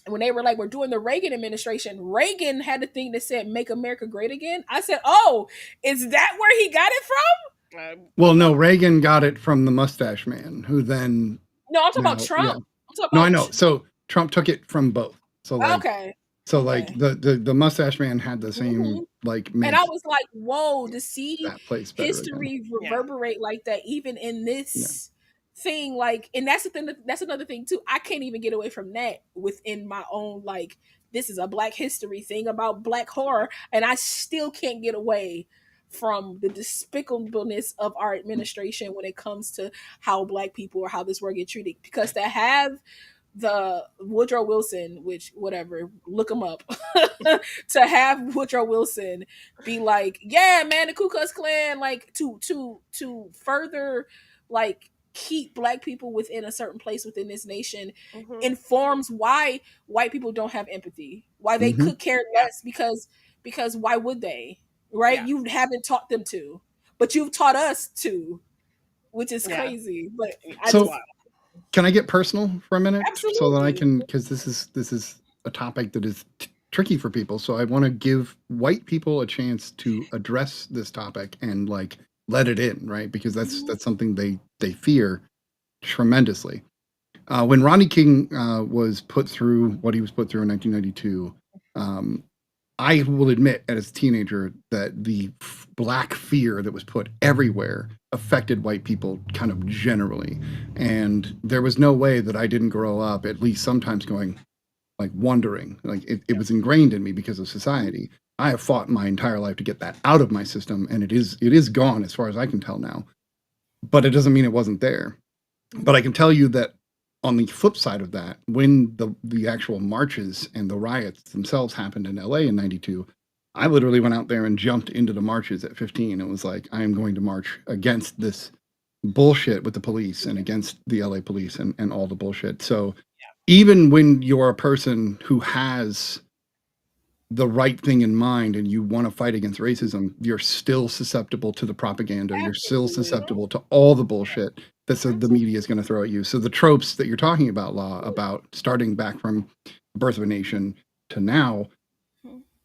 when they were like, we're doing the Reagan administration, Reagan had a thing that said make America great again. I said, oh, is that where he got it from? Well, no, Reagan got it from the mustache man, who then no, I'm talking about Trump. Yeah. I'm talking no, about I know. So Trump took it from both. So like, so like the mustache man had the same like, and I was like, whoa, to see history again. reverberate like that, even in this thing, like, and that's the thing. That's another thing too. I can't even get away from that within my own like. This is a Black history thing about Black horror, and I still can't get away from the despicableness of our administration when it comes to how Black people or how this world get treated. Because to have the Woodrow Wilson, which whatever, look him up, to have Woodrow Wilson be like, yeah, man, the Ku Klux Klan, like to further like keep Black people within a certain place within this nation informs why white people don't have empathy, why they could care less, because why would they, right? You haven't taught them to, but you've taught us to, which is crazy. But can I get personal for a minute? Absolutely. So that I can, because this is a topic that is tricky for people. So I want to give white people a chance to address this topic and like let it in, right? Because that's something they fear tremendously. When Rodney King was put through what he was put through in 1992, I will admit as a teenager that the Black fear that was put everywhere affected white people kind of generally. And there was no way that I didn't grow up at least sometimes going, like wondering, like it was ingrained in me because of society. I have fought my entire life to get that out of my system, and it is gone as far as I can tell now. But it doesn't mean it wasn't there. But I can tell you that on the flip side of that, when the actual marches and the riots themselves happened in LA in 92, I literally went out there and jumped into the marches at 15. It was like, I am going to march against this bullshit with the police and against the LA police and all the bullshit. So even when you're a person who has the right thing in mind and you want to fight against racism, you're still susceptible to the propaganda. You're still susceptible to all the bullshit that the media is going to throw at you. So the tropes that you're talking about, Law, about starting back from Birth of a Nation to now,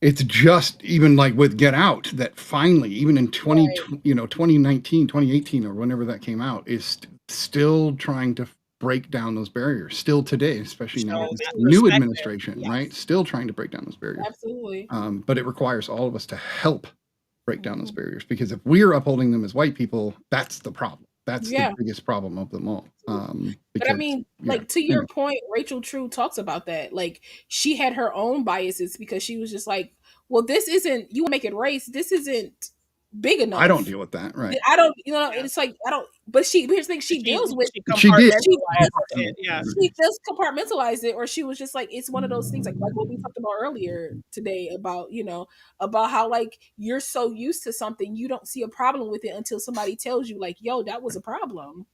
it's just even like with Get Out that finally, even in 2019, 2018, or whenever that came out, is still trying to break down those barriers still today, especially now with this new administration, right? Still trying to break down those barriers. Absolutely. But it requires all of us to help break down those barriers, because if we're upholding them as white people, that's the problem. That's the biggest problem of them all. But I mean, like to your point, Rachel True talks about that. Like she had her own biases because she was just like, well, this isn't, you make it race, this isn't big enough. I don't deal with that, right? I don't, it's like, I don't, but here's the thing, she deals with, she did. She just compartmentalized it, or she was just like, it's one of those things like what we talked about earlier today about, about how like you're so used to something, you don't see a problem with it until somebody tells you like, yo, that was a problem.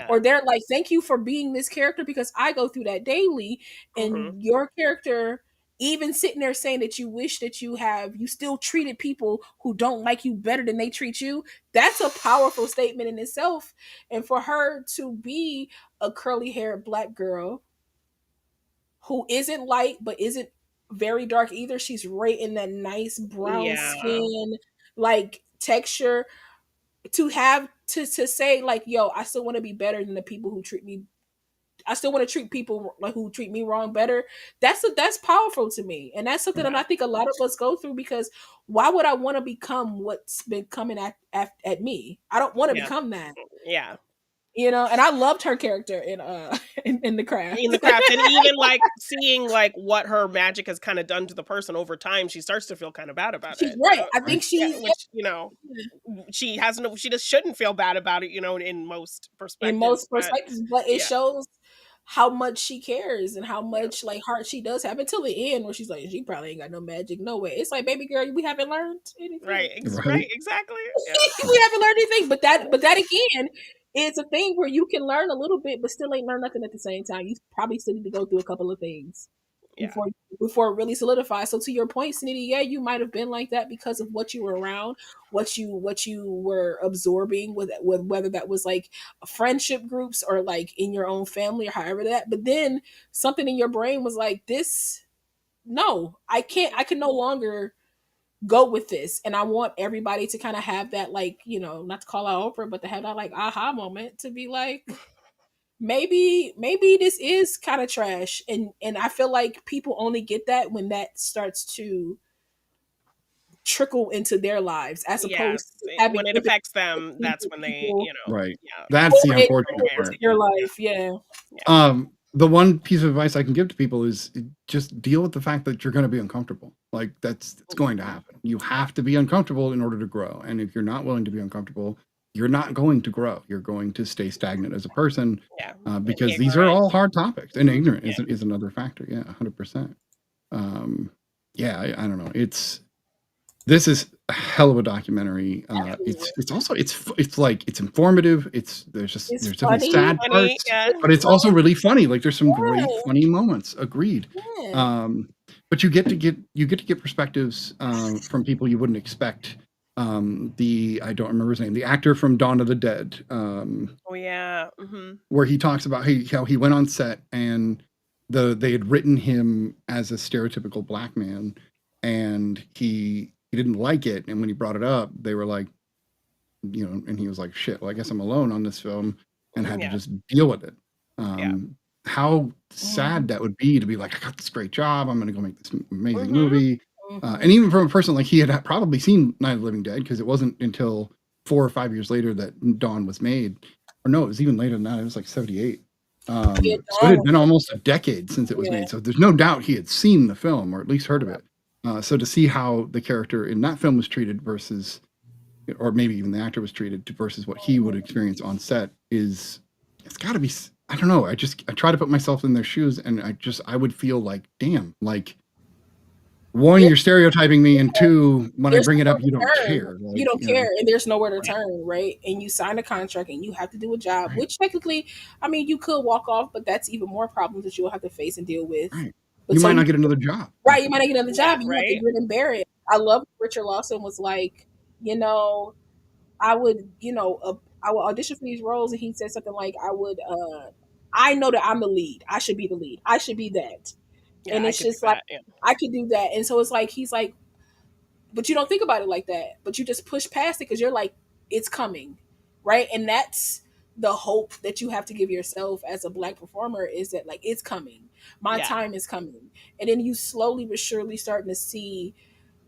Or they're like, thank you for being this character because I go through that daily, and your character, even sitting there saying that you wish that you still treated people who don't like you better than they treat you. That's a powerful statement in itself. And for her to be a curly haired Black girl who isn't light, but isn't very dark either. She's right in that nice brown skin, like texture, to have to say like, yo, I still want to be better than the people who treat me. I still want to treat people like who treat me wrong better. That's powerful to me. And that's something that I think a lot of us go through, because why would I want to become what's been coming at me? I don't want to become that. Yeah. You know, and I loved her character in in The Craft. In The Craft, and even like seeing like what her magic has kind of done to the person over time, she starts to feel kind of bad about She's it. right. I think which she has no, she just shouldn't feel bad about it. In most perspectives. But it shows how much she cares and how much like heart she does have until the end, where she's like, she probably ain't got no magic, no way. It's like, baby girl, we haven't learned anything. Right, exactly. Yeah. We haven't learned anything, but that again. It's a thing where you can learn a little bit, but still ain't learn nothing at the same time. You probably still need to go through a couple of things before it really solidifies. So to your point, Snitty, yeah, you might have been like that because of what you were around, what you were absorbing with whether that was like friendship groups or like in your own family or however that. But then something in your brain was like, this, no, I can't. I can no longer go with this, and I want everybody to kind of have that, like, not to call out Oprah, but to have that like aha moment, to be like, maybe this is kind of trash, and I feel like people only get that when that starts to trickle into their lives, as opposed to having when it affects them. That's when they, right. That's the unfortunate part. Your life, yeah. The one piece of advice I can give to people is just deal with the fact that you're going to be uncomfortable. Like it's going to happen. You have to be uncomfortable in order to grow. And if you're not willing to be uncomfortable, you're not going to grow. You're going to stay stagnant as a person because these are all hard topics. And ignorant is another factor. Yeah, 100%. I don't know. This is a hell of a documentary. It's informative. There's definitely sad parts, but it's also really funny. Like there's some great funny moments. Agreed. But you get to get perspectives from people you wouldn't expect. I don't remember his name. The actor from Dawn of the Dead. Where he talks about how he went on set and they had written him as a stereotypical black man, and he didn't like it, and when he brought it up, they were like, and he was like, shit, well, I guess I'm alone on this film, and had to just deal with it. How sad that would be to be like, I got this great job, I'm gonna go make this amazing movie. And even from a person like he had probably seen Night of the Living Dead, because it wasn't until 4 or 5 years later that Dawn was made. Or no, it was even later than that. It was like 78. So it had been almost a decade since it was made. So there's no doubt he had seen the film, or at least heard of it. So to see how the character in that film was treated versus, or maybe even the actor was treated versus what he would experience on set it's got to be, I don't know. I try to put myself in their shoes, and I would feel like, damn, like, one, you're stereotyping me, and two, when I bring it up, you don't care. Like, you don't care, and there's nowhere to turn, right? And you sign a contract, and you have to do a job, which technically, I mean, you could walk off, but that's even more problems that you'll have to face and deal with. Right. You might not get another job. Right, you might not get another job. You have to grin and bear it. I love Richard Lawson was like, I would audition for these roles, and he said something like, I know that I'm the lead. I should be the lead. I should be that. Yeah, and it's just like, I could do that. And so it's like, he's like, but you don't think about it like that. But you just push past it because you're like, it's coming, right? And that's the hope that you have to give yourself as a Black performer, is that like, it's coming. My time is coming. And then you slowly but surely starting to see,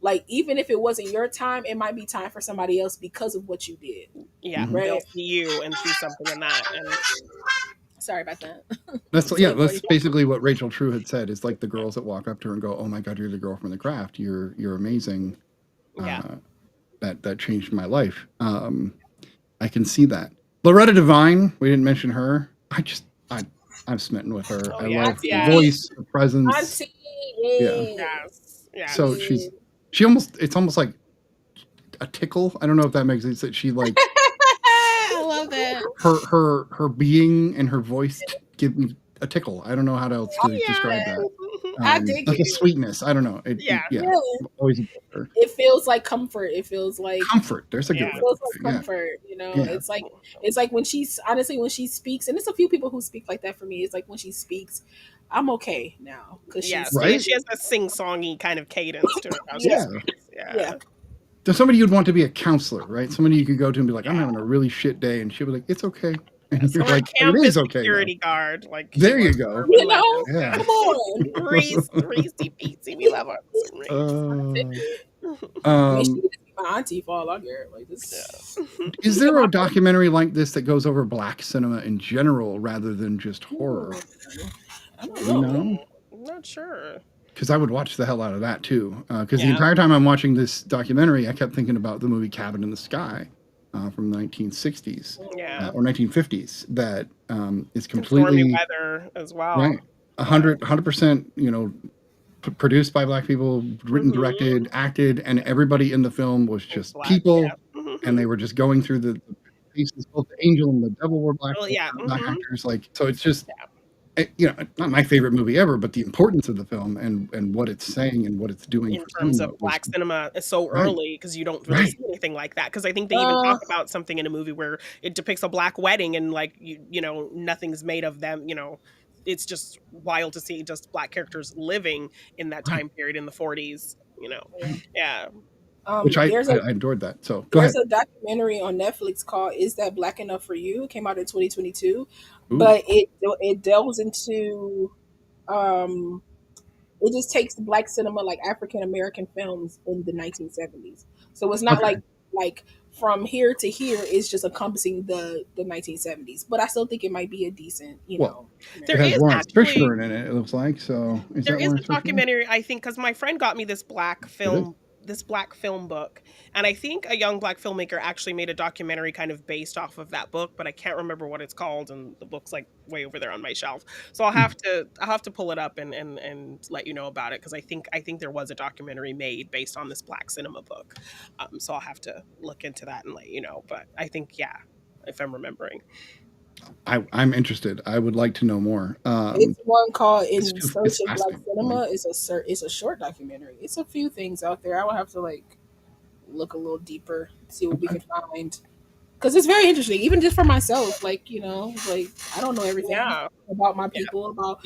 like, even if it wasn't your time, it might be time for somebody else because of what you did. Yeah, right? They'll see you and see something in that. And sorry about that. That's basically what Rachel True had said. Is like the girls that walk up to her and go, "Oh my God, you're the girl from The Craft. You're amazing." That changed my life. I can see that. Loretta Devine, we didn't mention her. I'm smitten with her. I love her voice, her presence. So it's almost like a tickle. I don't know if that makes sense. That she like. I love that. Her being and her voice give me a tickle. I don't know how else to describe that. I dig like a sweetness. I don't know. Always her. It feels like comfort. It feels like comfort. There's a good it feels like comfort. It's like when she speaks, and there's a few people who speak like that for me. It's like when she speaks, I'm okay now because she has a sing-songy kind of cadence to her. Yeah. There's somebody you'd want to be a counselor, right? Somebody you could go to and be like, I'm having a really shit day, and she'll be like, it's okay. And you're like, it is okay. Security guard, like there you go. Come on, Reese, we love her. She my auntie for all I care. Like this. Is there a documentary like this that goes over black cinema in general rather than just horror? I don't know. I'm not sure. Because I would watch the hell out of that too. Because the entire time I'm watching this documentary, I kept thinking about the movie Cabin in the Sky from the 1960s or 1950s. That is completely Stormy Weather as well. Right, 100%. You know, produced by black people, written, directed, acted, and everybody in the film was just black, people, and they were just going through the pieces. Both the angel and the devil were black, black actors. Like, so it's just. You know, not my favorite movie ever, but the importance of the film and what it's saying and what it's doing in terms of black cinema is so early because you don't really see anything like that. Because I think they even talk about something in a movie where it depicts a black wedding and like you know nothing's made of them. You know, it's just wild to see just black characters living in that time period in the 40s. You know, which I adored that. So there's a documentary on Netflix called "Is That Black Enough for You?" It came out in 2022. But it delves into it just takes black cinema, like African American films in the 1970s. So it's not like from here to here, it's just encompassing the 1970s. But I still think it might be a decent, you know. There it has is Lawrence Fishburne in it. It looks like so. There is a documentary, I think, because my friend got me this black film book, and I think a young black filmmaker actually made a documentary kind of based off of that book, but I can't remember what it's called, and the book's like way over there on my shelf. So I'll have to pull it up and let you know about it, because I think there was a documentary made based on this black cinema book. So I'll have to look into that and let you know. But I think if I'm remembering. I'm interested. I would like to know more. It's one called "In Search of Black Cinema." It's a short documentary. It's a few things out there. I will have to like look a little deeper, see what we can find, because it's very interesting. Even just for myself, like you know, like I don't know everything about my people, about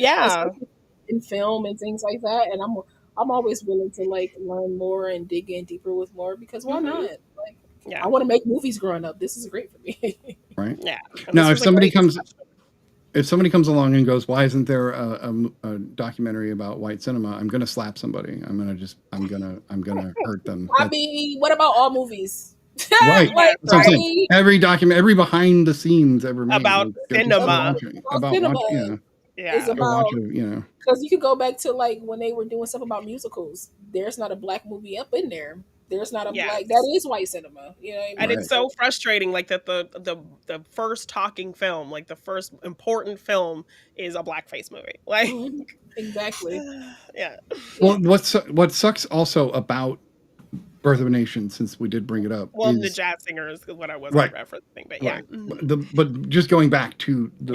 in film and things like that, and I'm always willing to like learn more and dig in deeper with more, because why not? Like I want to make movies growing up. This is great for me. Right. Yeah. Now, if somebody comes along and goes, "Why isn't there a documentary about white cinema?" I'm gonna slap somebody. I'm gonna hurt them. I mean, what about all movies? Right. Every behind the scenes ever made about cinema. It's about because you can go back to like when they were doing stuff about musicals. There's not a black movie up in there. There's not a black. That is white cinema, you know. What I mean? And it's so frustrating, like that the first talking film, like the first important film, is a blackface movie. Like exactly. Well, what sucks also about Birth of a Nation, since we did bring it up. Well, the jazz singers is what I was referencing, but but just going back to the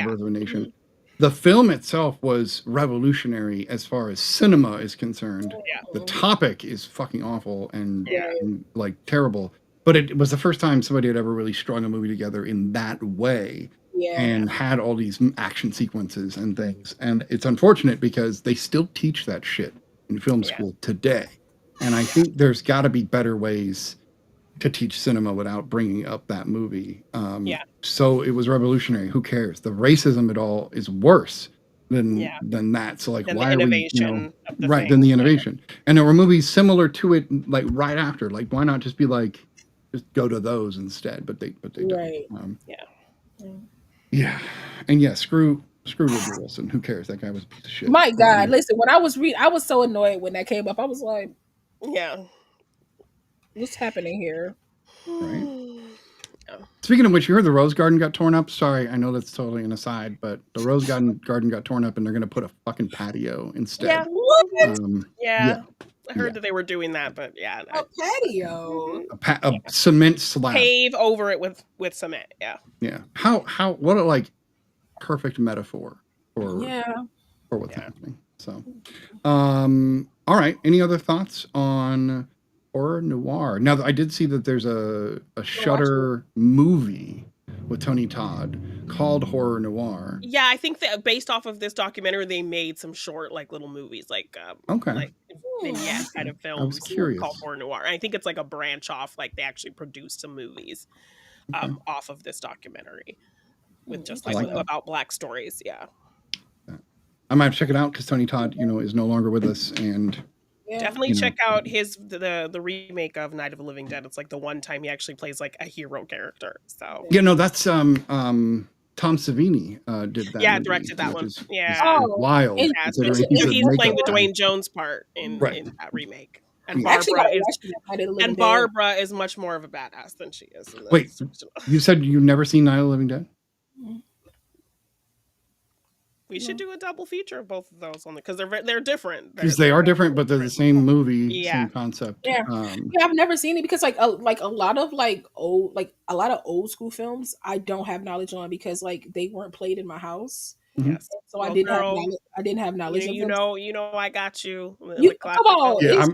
Birth of a Nation. The film itself was revolutionary as far as cinema is concerned. The topic is fucking awful and like terrible. But it was the first time somebody had ever really strung a movie together in that way and had all these action sequences and things. And it's unfortunate because they still teach that shit in film school today. And I think there's got to be better ways to teach cinema without bringing up that movie. So it was revolutionary. Who cares? The racism it all is worse than that. So like, why are we, than the innovation. And there were movies similar to it, like right after. Like, why not just be like, just go to those instead? But they don't. And screw Woodrow Wilson. Who cares? That guy was a piece of shit. My God, listen. When I was I was so annoyed when that came up. I was like, what's happening here? Right. Speaking of which, you heard the Rose Garden got torn up. Sorry, I know that's totally an aside, but the Rose Garden got torn up, and they're going to put a fucking patio instead. Yeah. What? I heard that they were doing that, but a patio, a cement slab, pave over it with cement. Yeah. What a like perfect metaphor for what's happening. So, all right. Any other thoughts on horror noir? Now, I did see that there's a Shudder movie with Tony Todd called Horror Noir. Yeah, I think that based off of this documentary, they made some short, like little movies, like vignette kind of films. I was curious. Called Horror Noir. And I think it's like a branch off, like they actually produced some movies off of this documentary with just about black stories. Yeah. I might check it out because Tony Todd, is no longer with us, and Definitely check out the remake of Night of the Living Dead. It's like the one time he actually plays like a hero character. So no, that's Tom Savini did that. Yeah, movie, directed that one. is Yeah, wild. he's He's playing the Dwayne Jones part in that remake. And Actually, Barbara is much more of a badass than she is. Wait, you said you've never seen Night of the Living Dead? We should do a double feature of both of those because they're different. Because they are different, but they're the same movie, same concept. Yeah, I've never seen it because a lot of old school films I don't have knowledge on because like they weren't played in my house. Yes, so I didn't have knowledge. You know, I got you. Come on, yeah.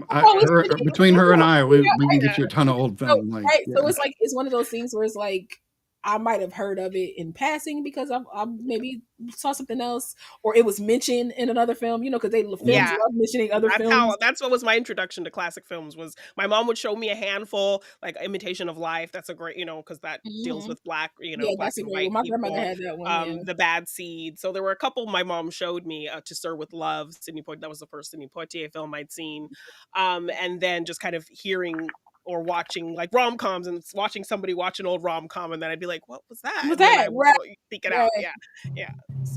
Between her and I, we can get you a ton of old film. So it's one of those things where it's like I might have heard of it in passing because I maybe saw something else or it was mentioned in another film, because films love mentioning other films. That's what was my introduction to classic films. Was my mom would show me a handful, like Imitation of Life. That's a great, because that deals with black and white my people. grandmother had that one. The Bad Seed. So there were a couple my mom showed me. To Sir with Love, Sidney Poitier. That was the first Sidney Poitier film I'd seen, and then just kind of hearing or watching like rom-coms and watching somebody watch an old rom-com and then I'd be like, what was that? Right. Think it out. Yeah.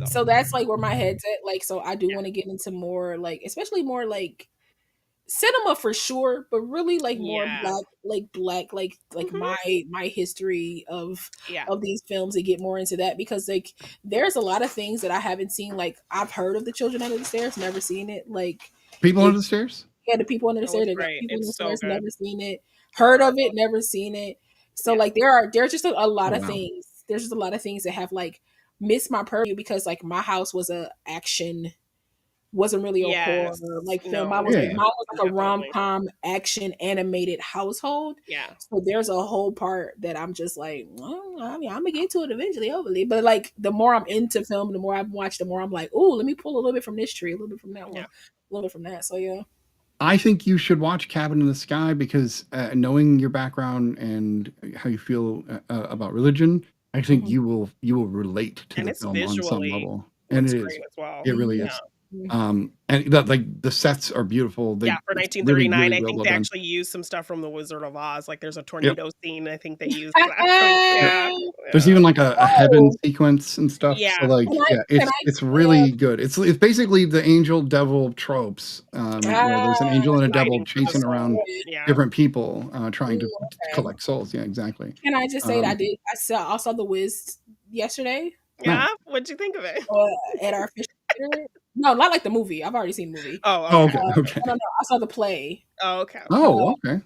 So that's like where my head's at. Like, so I do want to get into more like, especially more like cinema for sure, but really like more black, like my history of these films and get more into that because like there's a lot of things that I haven't seen. Like I've heard of The Children Under the Stairs, never seen it. Like People Under the Stairs? Yeah, The People Under the Stairs. People Under the Stairs, never seen it. Heard of it, never seen it. So like there's just a lot of things. There's just a lot of things that have like missed my purview because like my house was wasn't really a horror like film. Mine was like a rom-com action animated household. Yeah. So there's a whole part that I'm just like, I mean, I'm gonna get to it eventually, hopefully. But like the more I'm into film, the more I've watched, the more I'm like, oh, let me pull a little bit from this tree, a little bit from that one, a little bit from that. So yeah. I think you should watch Cabin in the Sky because knowing your background and how you feel about religion, I think you will relate to the film on some level. And it is. As well. It really is. And like the sets are beautiful. For 1939, I think they actually used some stuff from The Wizard of Oz. Like there's a tornado scene. I think they used that. There's even like a heaven sequence and stuff. So like, it's really good. It's basically the angel devil tropes. Where there's an angel and a devil chasing around different people trying to collect souls. Yeah, exactly. Can I just say that I saw The Wiz yesterday. Yeah, what'd you think of it? At our official theater. No, not like the movie. I've already seen the movie. Oh, okay. No, I saw the play. Oh, okay. Okay.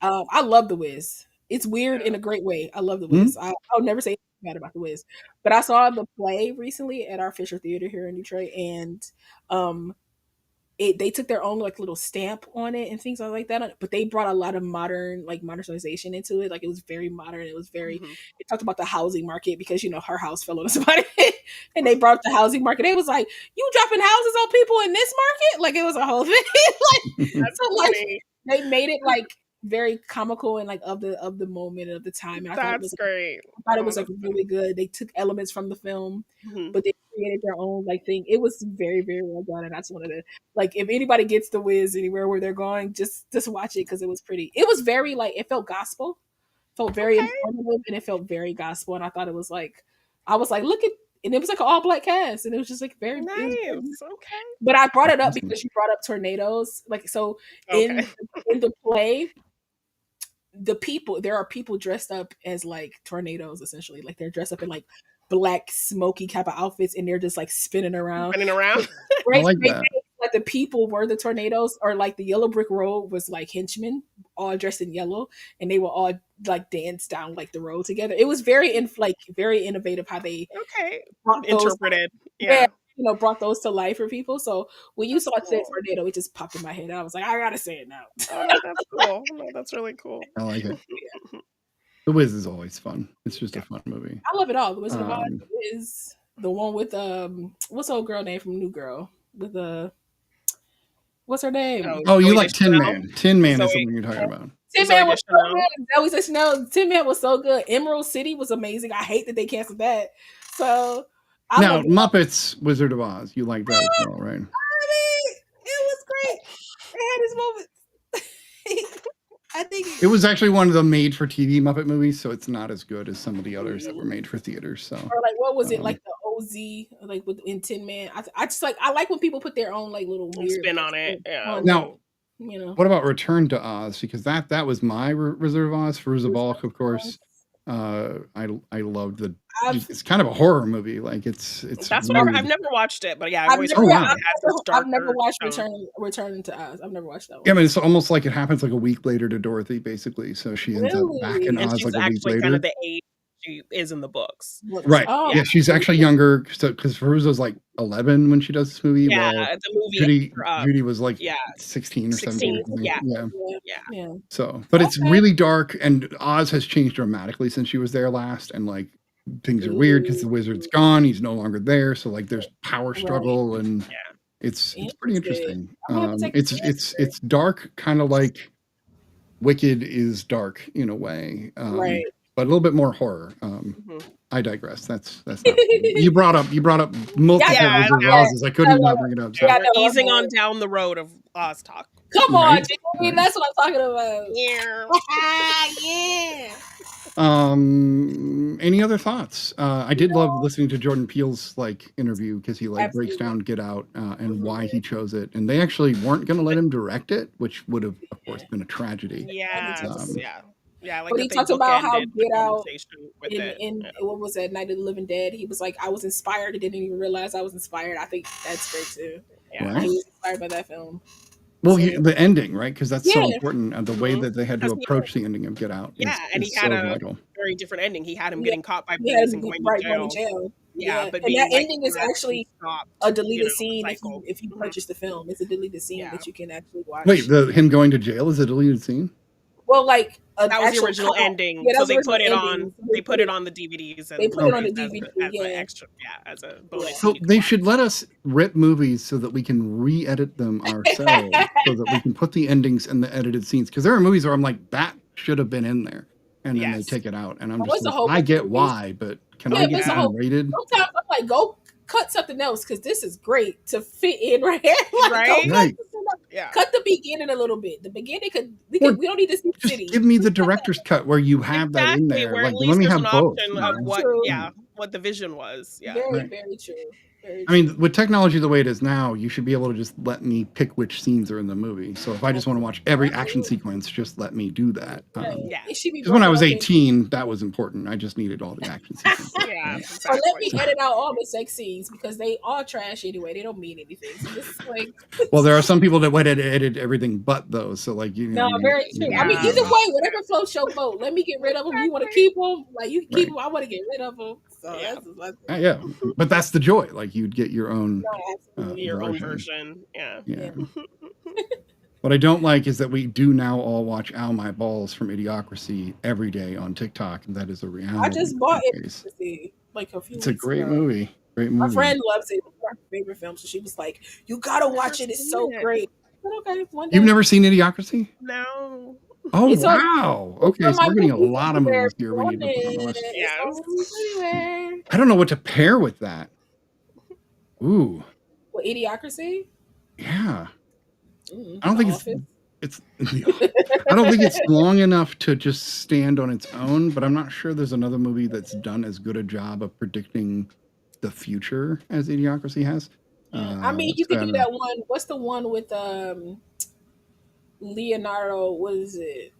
I love The Wiz. It's weird in a great way. I love The Wiz. I'll never say bad about The Wiz. But I saw the play recently at our Fisher Theater here in Detroit, and they took their own like little stamp on it and things like that. But they brought a lot of modernization into it. Like it was very modern. It was very. They talked about the housing market because her house fell on somebody, and they brought up the housing market. It was like, you dropping houses on people in this market? Like it was a whole thing. Like they made it like very comical and like of the moment of the time. And I thought it was great. I thought it was like really good. They took elements from the film, but they created their own like thing. It was very, very well done. And I just wanted to like, if anybody gets The Wiz anywhere where they're going, just watch it because it was pretty. It was very like, it felt gospel, felt very informative, and it felt very gospel. And I thought it was like, I was like, look at. And it was like an all black cast, and it was just like very nice. But I brought it up because you brought up tornadoes. Like so, in the play, there are people dressed up as like tornadoes, essentially. Like they're dressed up in like black smoky type of outfits, and they're just like spinning around. I like that. Like the people were the tornadoes, or like the Yellow Brick Road was like henchmen, all dressed in yellow, and they were all like dance down like the road together. It was very very innovative how they interpreted, brought those to life for people. So when you saw it say tornado, it just popped in my head. I was like, I gotta say it now. That's cool. That's really cool. I like it. The Wiz is always fun. It's just a fun movie. I love it all. The Wizard of Oz is the one with what's the old girl name from New Girl with what's her name? You like Tin Man. Tin Man is the one you're talking about. Tin Man was so good. Tin Man was so good. Emerald City was amazing. I hate that they canceled that. So now Muppets Wizard of Oz. You like that as well, right? I mean, it was great. had his moments. I think it was actually one of the made-for-TV Muppet movies, so it's not as good as some of the others that were made for theaters. So, or like, what was it like the OZ, like in Tin Man? I just like I like when people put their own like little weird spin on it. Yeah. Now, you know, what about Return to Oz? Because that was my Reserve of Oz. Fairuza Balk, of course. I loved the. It's kind of a horror movie. Like it's. That's weird. what I've never watched it, but yeah, I've never watched Return to Oz. I've never watched that one. Yeah, I mean, it's almost like it happens like a week later to Dorothy, basically. So she ends up back in and Oz she's like a week later. Kind of the age she is in the books. Right. Oh. Yeah, she's actually younger. So because Fairuza's like 11 when she does this movie. Yeah, the movie. Judy was like 16 or 17. Yeah. So, but it's really dark, and Oz has changed dramatically since she was there last, and like things are weird because the wizard's gone. He's no longer there. So like there's power struggle, and it's pretty interesting. It's dark, kind of like Wicked is dark in a way. Right. But a little bit more horror. I digress. That's not you brought up multiple houses. I couldn't not bring it up. So. We're easing on down the road of Oz talk. Come on, Jamie, that's what I'm talking about. Yeah. Any other thoughts? I did love listening to Jordan Peele's like interview because he like breaks down Get Out and why he chose it, and they actually weren't going to let him direct it, which would have, of course, been a tragedy. Yeah, like but he talked about how Get Out in what was that, Night of the Living Dead? He was like, I was inspired. I didn't even realize I was inspired. I think that's great too. Yeah, right? He was inspired by that film. Well, the ending, right? Because that's so important. The way that they had to approach the ending of Get Out. And he had a very different ending. He had him getting caught by police and going to jail. Yeah, but that ending is actually a deleted scene if you purchase the film. It's a deleted scene that you can actually watch. Wait, him going to jail is a deleted scene? Well, like that was the original ending. So they put it on. They put it on the DVDs. And they put it on the DVD as an extra, as a bonus. So they should let us rip movies so that we can re-edit them ourselves, so that we can put the endings and the edited scenes. Because there are movies where I'm like, that should have been in there, and then they take it out, and I'm just like, I get why, but can I get rated? Sometimes I'm like, go cut something else because this is great to fit in right here. Right. Cut the beginning a little bit. The beginning we don't need to see the city. Give me the director's cut where you have that in there. Like, let me have both. Of what the vision was. Yeah. Very true. I mean, with technology the way it is now, you should be able to just let me pick which scenes are in the movie. So if I just want to watch every action sequence, just let me do that. Because when I was 18, that was important. I just needed all the action sequences. Or let me edit out all the sex scenes because they are trash anyway. They don't mean anything. So just like well, there are some people that went and edit everything but those. So like very true. I mean, either way, whatever floats your boat. Let me get rid of them. You want to keep them? Like you can keep them. I want to get rid of them. So yeah, but that's the joy. Like you'd get your own version. Yeah. What I don't like is that we do now all watch Ow My Balls from Idiocracy every day on TikTok, and that is a reality. I just bought Idiocracy like a few weeks ago. It's a great movie. My friend loves it. It's her favorite film, so she was like, "You gotta watch it. It's so great." But okay, one day. You've never seen Idiocracy? No. Oh, wow. Okay, so we're getting a lot of movies here. We need to put on the list. I don't know what to pair with that. Ooh. What, Idiocracy? Yeah. I don't think it's I don't think it's long enough to just stand on its own, but I'm not sure there's another movie that's done as good a job of predicting the future as Idiocracy has. I mean, you could do that one. What's the one with Leonardo? What is it?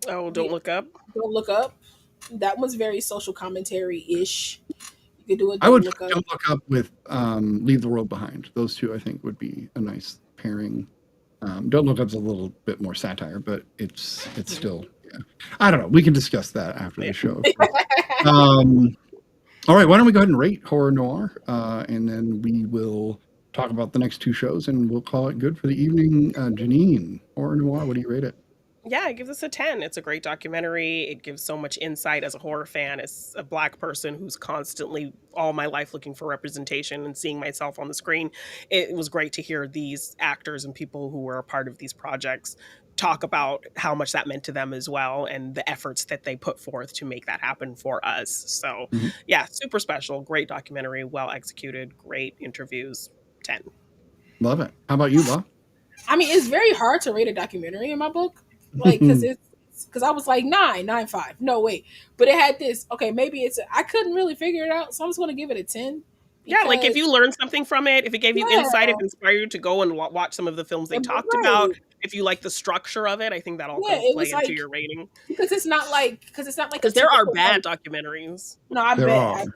Oh, Don't Look Up. Don't Look Up. That one's very social commentary-ish. You could do it. I would Don't Look Up with Leave the World Behind. Those two, I think, would be a nice pairing. Don't Look Up's a little bit more satire, but it's still. Yeah. I don't know. We can discuss that after the show. All right, why don't we go ahead and rate Horror Noir, and then we will talk about the next two shows, and we'll call it good for the evening. Janine, Horror Noir, what do you rate it? Yeah, I give this a 10. It's a great documentary. It gives so much insight as a horror fan, as a Black person who's constantly all my life looking for representation and seeing myself on the screen. It was great to hear these actors and people who were a part of these projects talk about how much that meant to them as well, and the efforts that they put forth to make that happen for us. So yeah, super special, great documentary, well executed, great interviews, 10. Love it. How about you, Bob? I mean, it's very hard to rate a documentary in my book, like because I was like 9.5. No, wait, but it had this. Okay, maybe I couldn't really figure it out, so I was going to give it a 10. Yeah, like if you learned something from it, if it gave you insight, if it inspired you to go and watch some of the films they talked about, if you like the structure of it, I think that all could play into your rating. Because it's not like because there are bad documentaries. No, I bet.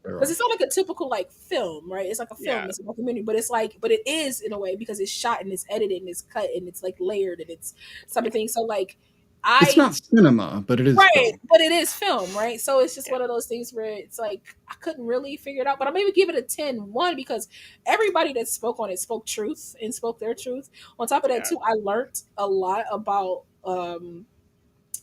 Because it's not like a typical like film, right? It's like a film, it's a documentary, but it is in a way because it's shot and it's edited and it's cut and it's like layered and it's some things. So like, it's not cinema, but it is film. But it is film, right? So it's just one of those things where it's like I couldn't really figure it out, but I maybe give it a 10. One, because everybody that spoke on it spoke truth and spoke their truth. On top of that, too, I learned a lot about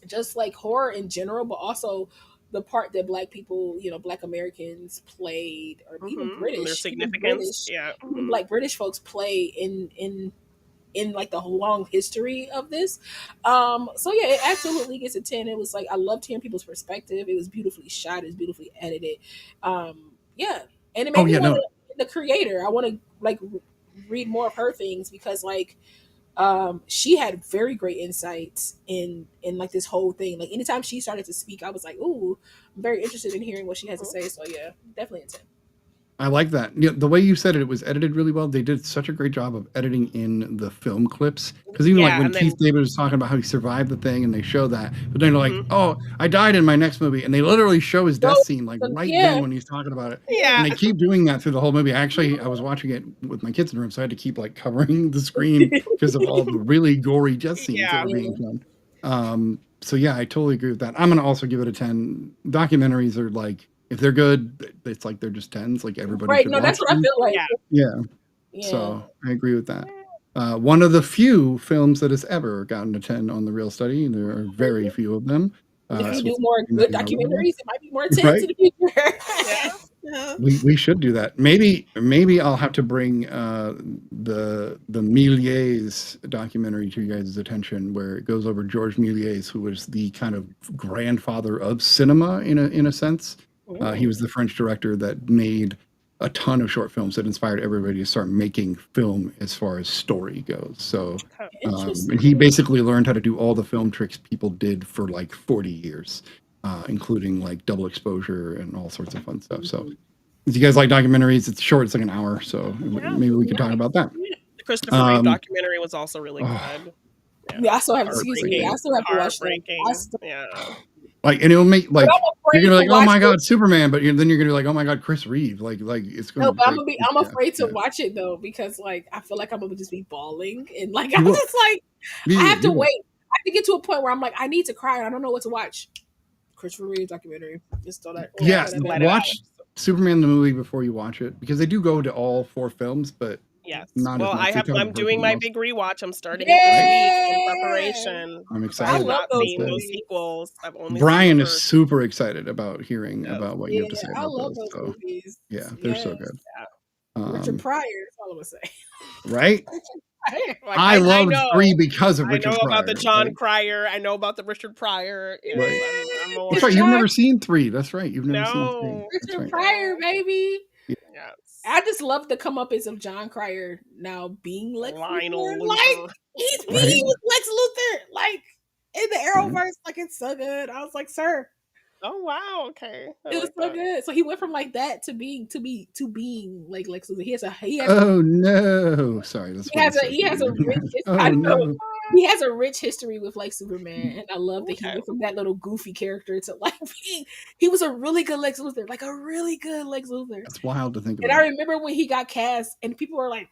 just like horror in general, but also the part that Black people, Black Americans played, or even British, their significance, like British folks play in like the long history of this. So yeah, it absolutely gets a 10. It was like I loved hearing people's perspective. It was beautifully shot. It was beautifully edited. Yeah, and it made me want the creator. I want to like read more of her things because like she had very great insights in like this whole thing. Like anytime she started to speak, I was like, ooh, I'm very interested in hearing what she has to say. So yeah, definitely a 10. I like that. The way you said it, it was edited really well. They did such a great job of editing in the film clips. Because even like when Keith David was talking about how he survived the thing, and they show that, but then they're like, "Oh, I died in my next movie," and they literally show his death scene like right then when he's talking about it. Yeah, and they keep doing that through the whole movie. Actually, I was watching it with my kids in the room, so I had to keep like covering the screen because of all the really gory death scenes that were being done. So yeah, I totally agree with that. I'm gonna also give it a 10. Documentaries are like, if they're good, it's like they're just 10s. Like everybody should watch that's what them. I feel like. Yeah. So I agree with that. One of the few films that has ever gotten a 10 on the Real Study. There are very few of them. If you do more good documentaries, it might be more 10s in the future. We should do that. Maybe I'll have to bring the Méliès documentary to you guys' attention, where it goes over Georges Méliès, who was the kind of grandfather of cinema in a sense. He was the French director that made a ton of short films that inspired everybody to start making film as far as story goes. So and he basically learned how to do all the film tricks people did for like 40 years, including like double exposure and all sorts of fun stuff. So if you guys like documentaries, it's short, it's like an hour, so maybe we could talk about that. The Christopher Reeve documentary was also really good. I still have to watch that. Like, and it'll make like you're gonna be like, oh my god, Superman, but then you're gonna be like, oh my god, Chris Reeve, like it's gonna. No, but I'm afraid to watch it though, because like I feel like I'm gonna just be bawling, and like I'm just like I have to wait. I have to get to a point where I'm like, I need to cry, and I don't know what to watch. Christopher Reeve documentary. Just thought watch Superman the movie before you watch it, because they do go to all 4 films, but. Yes. Not well, I'm doing my big rewatch. I'm starting it this week in preparation. I'm excited. I've not seen those sequels. I've only Brian is super excited about hearing about what you have to say about those. Movies. Yeah, they're so good. Richard Pryor, that's all I'm gonna say. Right? I love 3 because of Richard Pryor. I know about the John Cryer. I know about the Richard Pryor. Right. That's right. You've never seen 3. That's right. You've never seen 3. Richard Pryor, baby. I just love the comeuppance of John Cryer now being Lex Luthor. Like he's being Lex Luthor, like in the Arrowverse. Like it's so good. I was like, sir. Oh wow, okay. It was so good. So he went from like that to being like Lex Luthor. He has oh no, sorry. He has a rich. I know. He has a rich history with like Superman, and I love that he went from that little goofy character to like he was a really good Lex Luthor, like a really good Lex Luthor. That's wild to think about. And I remember when he got cast, and people were like,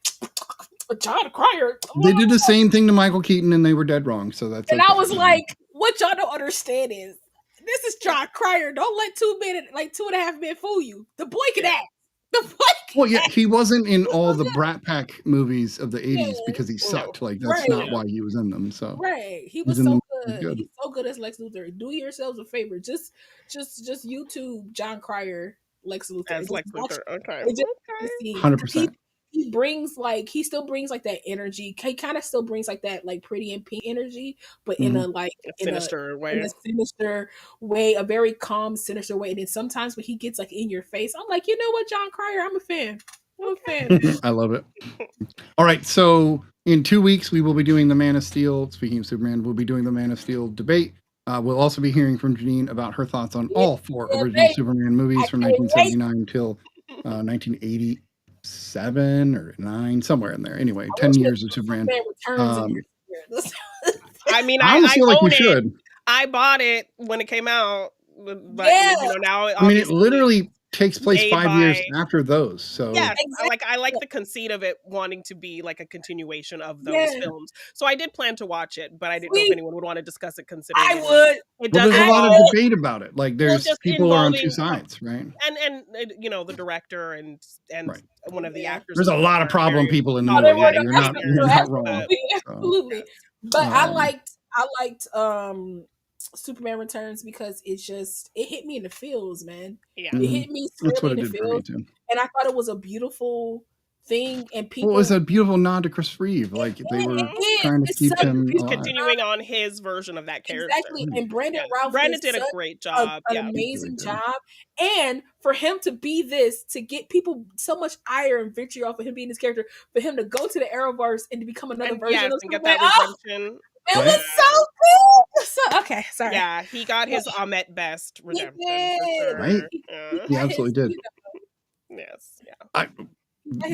John Cryer. They did the same thing to Michael Keaton, and they were dead wrong. So that's. And I was like, what y'all don't understand is this is John Cryer. Don't let 2.5 men fool you. The boy can act. Well, yeah, he wasn't in all the Brat Pack movies of the 80s because he sucked. Like that's not why he was in them. So he was so good. He's so good as Lex Luthor. Do yourselves a favor. Just YouTube John Cryer Lex Luthor. As Lex Luthor. Okay. 100%. He still brings like that energy. He kind of still brings like that like Pretty in Pink energy, but in a like sinister way, a very calm, sinister way. And then sometimes when he gets like in your face, I'm like, you know what, John Cryer, I'm a fan. I'm a fan. I love it. All right, so in 2 weeks we will be doing the Man of Steel. Speaking of Superman, we'll be doing the Man of Steel debate. We'll also be hearing from Janine about her thoughts on all 4 original Superman movies from 1979 till 1987 or 9, somewhere in there. Anyway, 10 years of Superman. I mean, I almost feel like we should. I bought it when it came out, but now I mean, it literally takes place 5 years by- after those. So yes, I like the conceit of it wanting to be like a continuation of those films. So I did plan to watch it, but I didn't know if anyone would want to discuss it. Considering I would. There's a lot of debate about it. Like there's people are on 2 sides, right? And the director and one of the actors. There's a lot of problem people in the movie. Yeah, you're not wrong. Absolutely. But I liked Superman Returns because it hit me in the feels, man. Yeah, it hit me squarely in the feels, and I thought it was a beautiful thing. And people, it was a beautiful nod to Chris Reeve. Like they were trying to keep him alive. Continuing on his version of that character. Exactly, and Brandon Routh did a great job, an amazing job, and for him to be this, to get people so much ire and victory off of him being this character, for him to go to the Arrowverse and to become another version of and get that redemption. It was so cool. So, okay, sorry. Yeah, he got his Ahmet Best redemption. Sure. Right? He absolutely did. Yes. Yeah.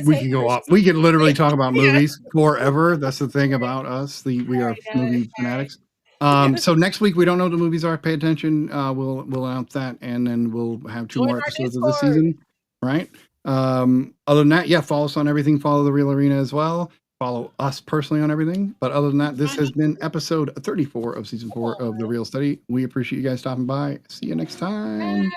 We could go off. We could literally talk about movies forever. That's the thing about us. We are movie fanatics. So next week we don't know what the movies are. Pay attention. We'll announce that, and then we'll have 2 more episodes of the season. Right. Other than that, follow us on everything. Follow the Reel Arena as well. Follow us personally on everything. But other than that, this has been episode 34 of season 4 of the Reel Study. We appreciate you guys stopping by. See you next time.